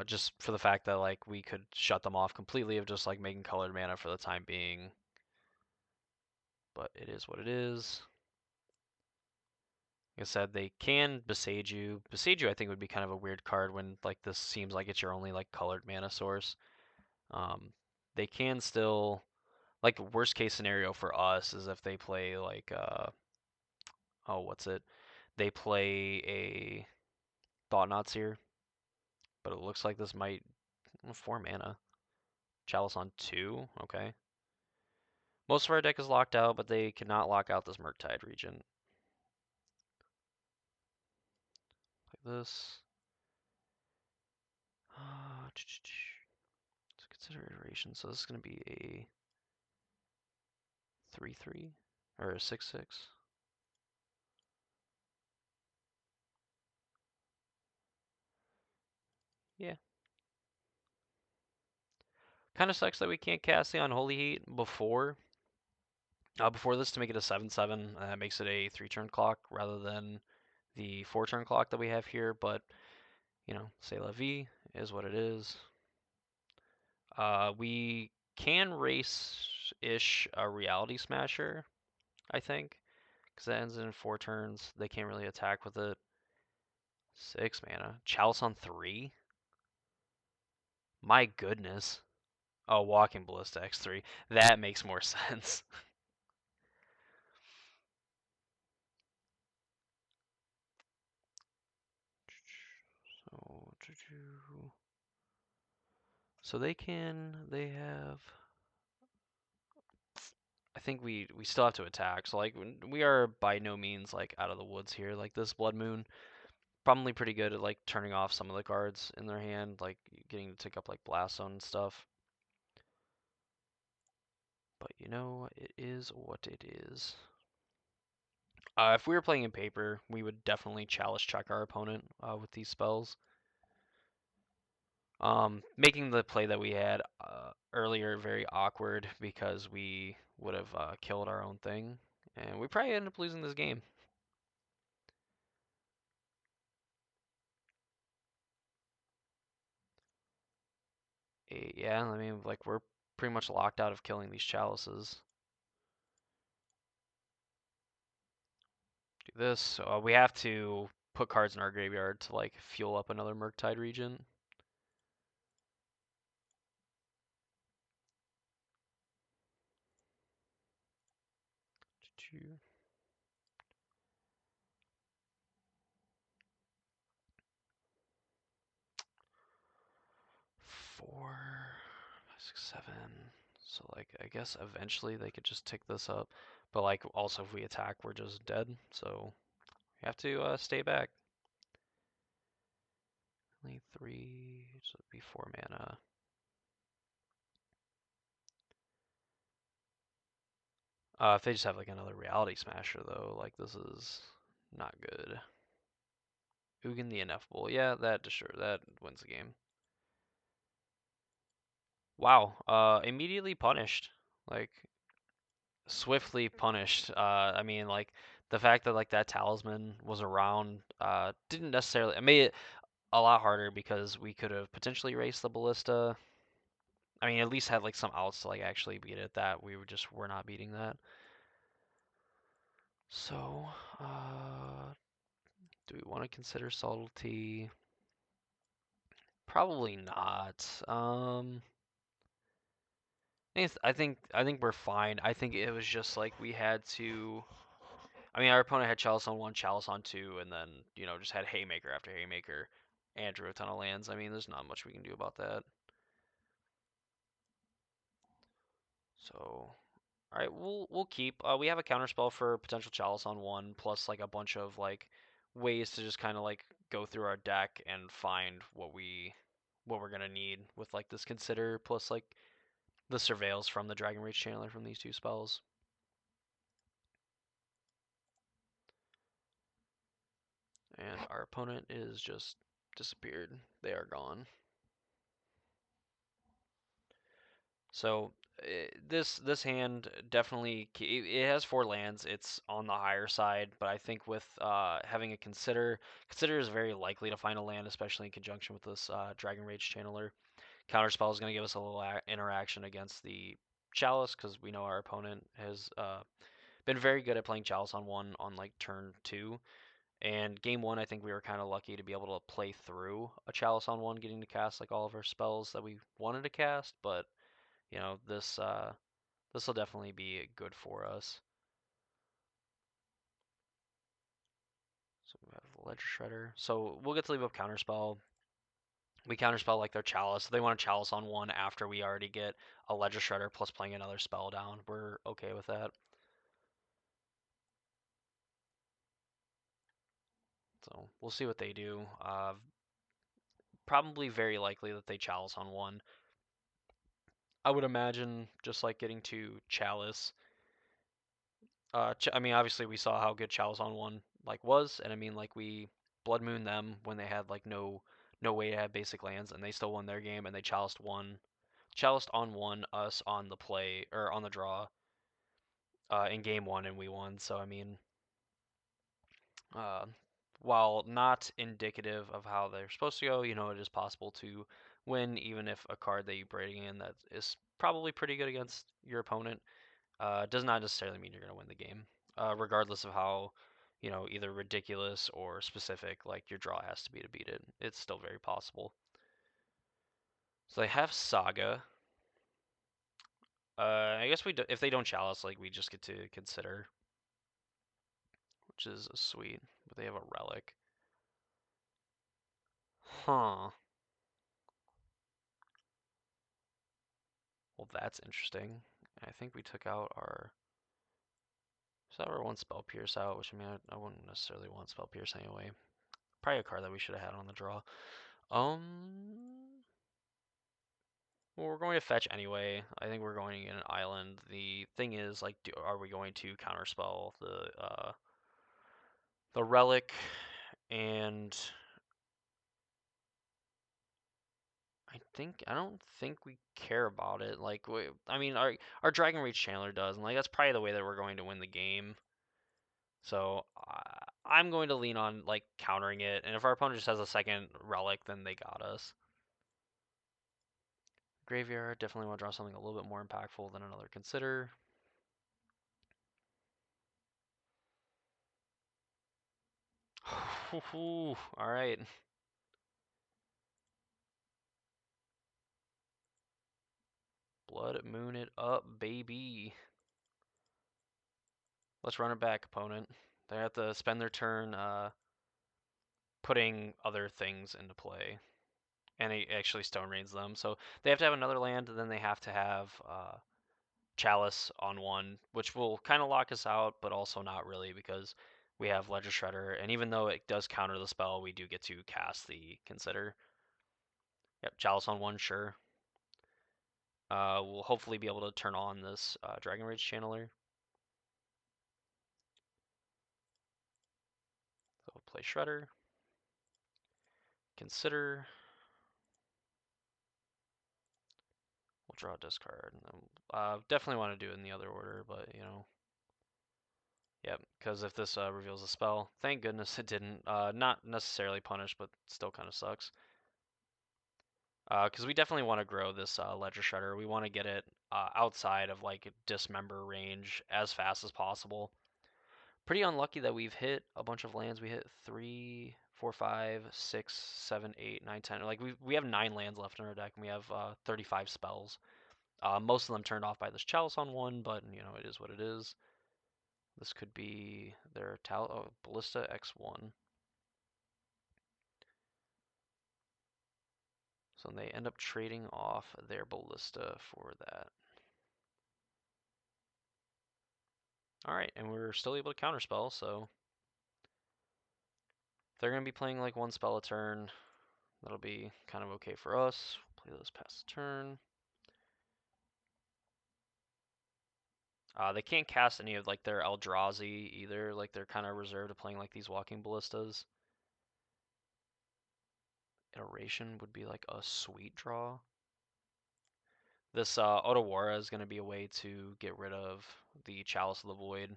Just for the fact that like we could shut them off completely of just like making colored mana for the time being. But it is what it is. Like I said, they can Beseju. Beseju I think would be kind of a weird card when like this seems like it's your only like colored mana source. They can still, like, worst case scenario for us is if they play like oh, what's it? They play a Thought-Knot Seer, but it looks like this might 4 mana. Chalice on 2, okay. Most of our deck is locked out, but they cannot lock out this Murktide region. Like this. Let's consider iteration. So this is going to be a 3/3 or a 6/6. Yeah. Kind of sucks that we can't cast the Unholy Heat before this to make it a 7/7. That makes it a 3-turn clock rather than the 4-turn clock that we have here. But c'est la vie is what it is. We can race-ish a Reality Smasher, I think, because that ends in 4 turns. They can't really attack with it. 6 mana. Chalice on 3? My goodness. Oh, Walking Ballista X3. That makes more sense. So they have. I think we still have to attack. So like we are by no means like out of the woods here. Like this Blood Moon, probably pretty good at like turning off some of the cards in their hand, like getting to take up like Blast Zone and stuff. But you know, it is what it is. If we were playing in paper, we would definitely chalice check our opponent with these spells. Making the play that we had earlier very awkward because we would have killed our own thing, and we probably ended up losing this game. Yeah, I mean, like we're pretty much locked out of killing these chalices. Do this. We have to put cards in our graveyard to like fuel up another Murktide region. Two. 4, 5, 6, 7. So like I guess eventually they could just tick this up, but like also if we attack we're just dead. So we have to stay back. Only 3, so it'd be 4 mana. If they just have like another Reality Smasher though, like this is not good. Ugin the Ineffable, yeah, that wins the game. Wow, immediately punished, like swiftly punished. I mean, like the fact that like that talisman was around didn't necessarily. It made it a lot harder because we could have potentially erased the ballista. I mean, at least had like some outs to like actually beat it. That we were not beating that. So, do we want to consider subtlety? Probably not. I think we're fine. I think it was just like we had to. I mean, our opponent had Chalice on 1, Chalice on 2, and then just had Haymaker after Haymaker, and drew a ton of lands. I mean, there's not much we can do about that. So, all right, we'll keep. We have a counterspell for potential Chalice on 1, plus like a bunch of like ways to just kind of like go through our deck and find what we're gonna need with like this Consider plus like the Surveils from the Dragon Rage Channeler from these two spells. And our opponent is just disappeared. They are gone. So this hand definitely it has 4 lands. It's on the higher side, but I think with having a consider is very likely to find a land, especially in conjunction with this Dragon Rage Channeler. Counterspell is going to give us a little interaction against the Chalice because we know our opponent has been very good at playing Chalice on 1 on like turn 2. And game 1, I think we were kind of lucky to be able to play through a Chalice on 1, getting to cast like all of our spells that we wanted to cast, but this will definitely be good for us. So we have the Ledger Shredder. So we'll get to leave up Counterspell. We Counterspell like their Chalice. If they want a Chalice on 1 after we already get a Ledger Shredder plus playing another spell down, we're okay with that. So we'll see what they do. Probably very likely that they Chalice on 1. I would imagine just like getting to Chalice. I mean, obviously we saw how good Chalice on 1 like was, and I mean like we Blood Moon them when they had like no way to have basic lands, and they still won their game, and they Chaliced on 1 us on the play or on the draw in game 1, and we won. So I mean, uh, while not indicative of how they're supposed to go, it is possible to win even if a card that you bring in that is probably pretty good against your opponent does not necessarily mean you're going to win the game, regardless of how, either ridiculous or specific like your draw has to be to beat it. It's still very possible. So they have Saga. I guess if they don't chalice, like we just get to consider, which is sweet. But they have a relic. Huh. Well, that's interesting. I think we took out our. Is that our one Spell Pierce out? Which I mean, I wouldn't necessarily want Spell Pierce anyway. Probably a card that we should have had on the draw. Well, we're going to fetch anyway. I think we're going in an island. The thing is, like, are we going to counterspell the relic? And I don't think we care about it. Like, I mean, our Dragon Rage Chandler does, and like that's probably the way that we're going to win the game. So I'm going to lean on like countering it, and if our opponent just has a second relic, then they got us. Graveyard, definitely want to draw something a little bit more impactful than another Consider. All right. Blood Moon it up, baby. Let's run it back, opponent. They have to spend their turn putting other things into play. And he actually Stone Rains them. So they have to have another land, and then they have to have Chalice on one, which will kind of lock us out, but also not really because we have Ledger Shredder. And even though it does counter the spell, we do get to cast the Consider. Yep, Chalice on one, sure. We'll hopefully be able to turn on this Dragon Rage Channeler. So we'll play Shredder. Consider. We'll draw a discard. Definitely want to do it in the other order, but you know. Yep, because if this reveals a spell, thank goodness it didn't. Not necessarily punished, but still kind of sucks. Because we definitely want to grow this Ledger Shredder. We want to get it outside of like dismember range as fast as possible. Pretty unlucky that we've hit a bunch of lands. We hit 3, 4, 5, 6, 7, 8, 9, 10. Like we have 9 lands left in our deck, and we have 35 spells. Most of them turned off by this Chalice on one, but you know it is what it is. This could be their Ballista X1. So they end up trading off their Ballista for that. Alright, and we're still able to counterspell, so if they're going to be playing like one spell a turn, that'll be kind of okay for us. Play those past the turn. They can't cast any of like their Eldrazi either, like they're kind of reserved to playing like these Walking Ballistas. Iteration would be like a sweet draw. This Otawara is going to be a way to get rid of the Chalice of the Void.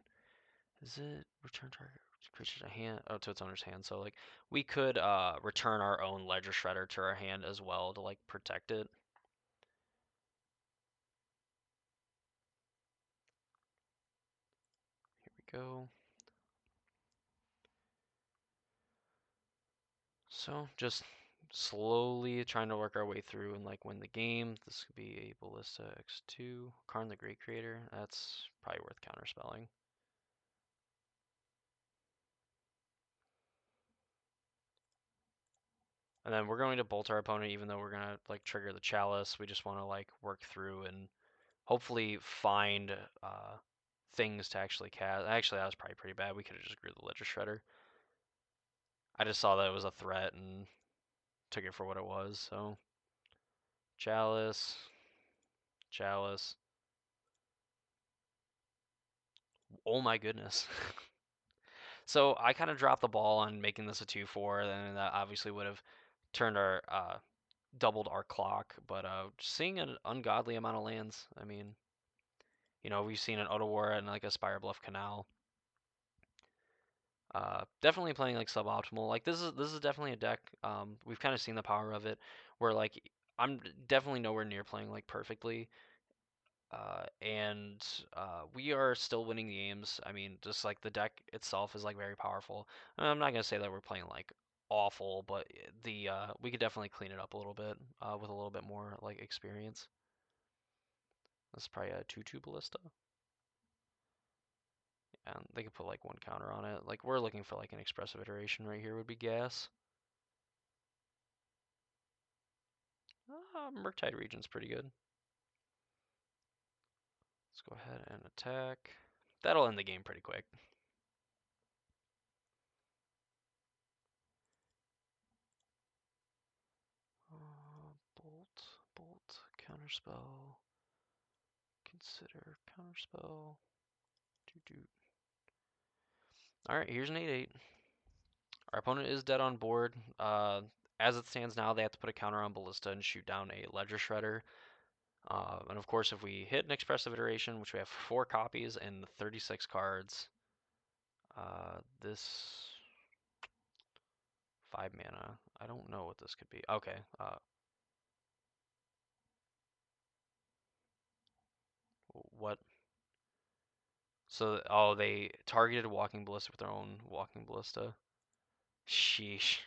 Is it return target creature to hand? Oh, to its owner's hand. So like we could return our own Ledger Shredder to our hand as well to like protect it. Here we go. So just slowly trying to work our way through and like win the game. This could be a Ballista X2. Karn the Great Creator. That's probably worth counterspelling. And then we're going to bolt our opponent even though we're going to like trigger the Chalice. We just want to like work through and hopefully find things to actually cast. Actually, that was probably pretty bad. We could have just grew the Ledger Shredder. I just saw that it was a threat and took it for what it was. So Chalice, Chalice. Oh my goodness. So I kind of dropped the ball on making this a 2-4, and that obviously would have turned our doubled our clock. But seeing an ungodly amount of lands. I mean, you know, we've seen an Otawara and like a Spire Bluff Canal. Definitely playing like suboptimal. Like this is definitely a deck. We've kind of seen the power of it. Where like I'm definitely nowhere near playing like perfectly. And we are still winning games. I mean, just like the deck itself is like very powerful. I'm not gonna say that we're playing like awful, but the we could definitely clean it up a little bit with a little bit more like experience. That's probably a 2/2 ballista, and they could put like one counter on it. Like we're looking for like an expressive iteration right here would be gas. Murktide region's pretty good. Let's go ahead and attack. That'll end the game pretty quick. Bolt, bolt, counterspell. Consider counterspell. Doo-doo. Alright, here's an 8/8. Our opponent is dead on board. As it stands now, they have to put a counter on Ballista and shoot down a Ledger Shredder. And of course, if we hit an Expressive Iteration, which we have 4 copies and 36 cards, this 5 mana, I don't know what this could be. Okay, what? So, oh, they targeted Walking Ballista with their own Walking Ballista. Sheesh.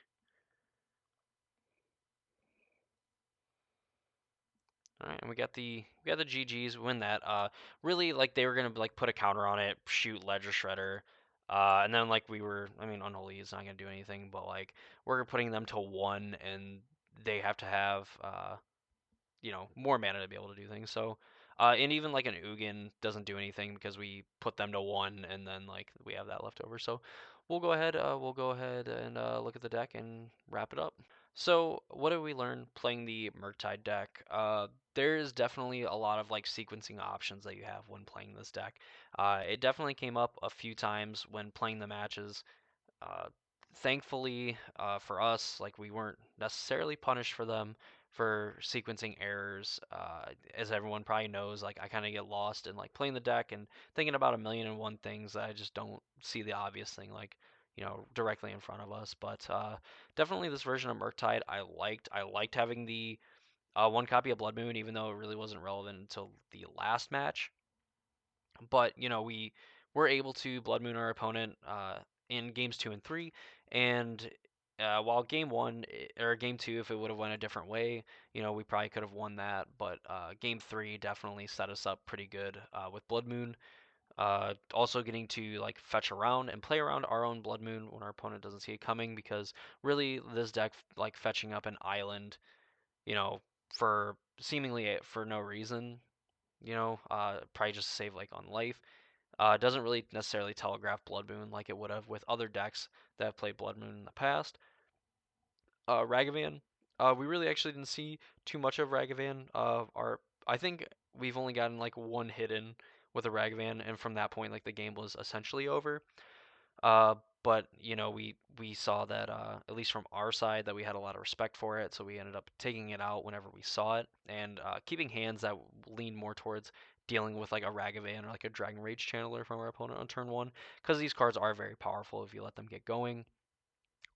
All right, and we got the GGs. We win that. Really, like they were gonna like put a counter on it, shoot Ledger Shredder, and then like we were. I mean, Unholy is not gonna do anything, but like we're putting them to 1, and they have to have more mana to be able to do things. So, and even like an Ugin doesn't do anything because we put them to 1, and then like we have that left over. So, we'll go ahead and look at the deck and wrap it up. So, what did we learn playing the Murktide deck? There is definitely a lot of like sequencing options that you have when playing this deck. It definitely came up a few times when playing the matches. Uh, Thankfully for us, like we weren't necessarily punished for them for sequencing errors. As everyone probably knows, like I kind of get lost in like playing the deck and thinking about a million and one things that I just don't see the obvious thing like directly in front of us. But definitely this version of Murktide I liked. I liked having the one copy of Blood Moon, even though it really wasn't relevant until the last match. But we were able to Blood Moon our opponent in games 2 and 3, and while game 1 or game 2, if it would have went a different way, we probably could have won that. But game 3 definitely set us up pretty good with Blood Moon. Also getting to like fetch around and play around our own Blood Moon when our opponent doesn't see it coming, because really this deck like fetching up an island, you know, for seemingly for no reason, probably just to save like on life. Doesn't really necessarily telegraph Blood Moon like it would have with other decks that have played Blood Moon in the past. Ragavan, we really actually didn't see too much of Ragavan. I think we've only gotten like one hit in with a Ragavan, and from that point, like the game was essentially over. Uh, but we saw that at least from our side that we had a lot of respect for it, so we ended up taking it out whenever we saw it, and keeping hands that lean more towards dealing with like a Ragavan or like a Dragon Rage Channeler from our opponent on turn 1, because these cards are very powerful if you let them get going.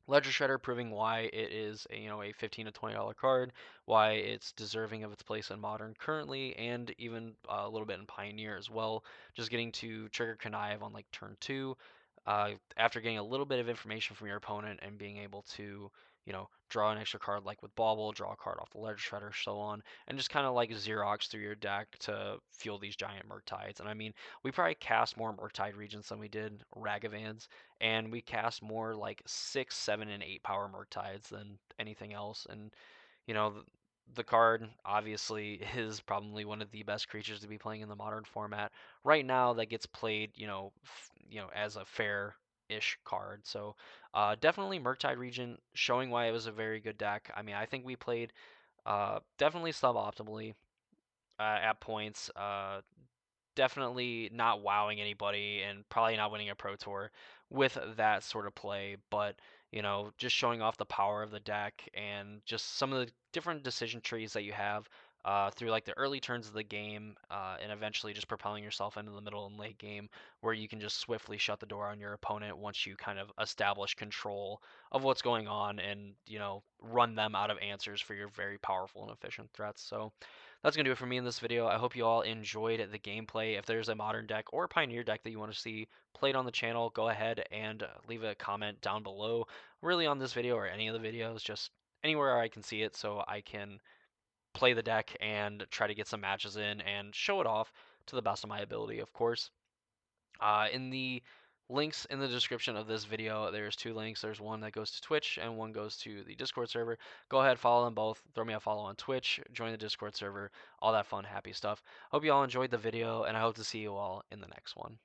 Ledger Shredder proving why it is a $15 to $20 card, why it's deserving of its place in Modern currently, and even a little bit in Pioneer as well. Just getting to trigger Connive on like turn 2, after getting a little bit of information from your opponent and being able to draw an extra card like with Bauble, draw a card off the Ledger Shredder, so on, and just kind of like Xerox through your deck to fuel these giant Murktides. And I mean, we probably cast more Murktide Regents than we did Ragavans, and we cast more like 6, 7, and 8 power Murktides than anything else. And you know, the card obviously is probably one of the best creatures to be playing in the Modern format right now that gets played, as a fair-ish card. So definitely Murktide Regent showing why it was a very good deck. I mean, I think we played definitely suboptimally at points. Definitely not wowing anybody and probably not winning a pro tour with that sort of play, but just showing off the power of the deck and just some of the different decision trees that you have through like the early turns of the game, and eventually just propelling yourself into the middle and late game where you can just swiftly shut the door on your opponent once you kind of establish control of what's going on, and run them out of answers for your very powerful and efficient threats. So that's going to do it for me in this video. I hope you all enjoyed the gameplay. If there's a Modern deck or a Pioneer deck that you want to see played on the channel, go ahead and leave a comment down below, really on this video or any of the videos, just anywhere I can see it, so I can play the deck and try to get some matches in and show it off to the best of my ability, of course. In the links in the description of this video. There's two links. There's one that goes to Twitch and one goes to the Discord server. Go ahead, follow them both. Throw me a follow on Twitch, join the Discord server, all that fun, happy stuff. Hope you all enjoyed the video, and I hope to see you all in the next one.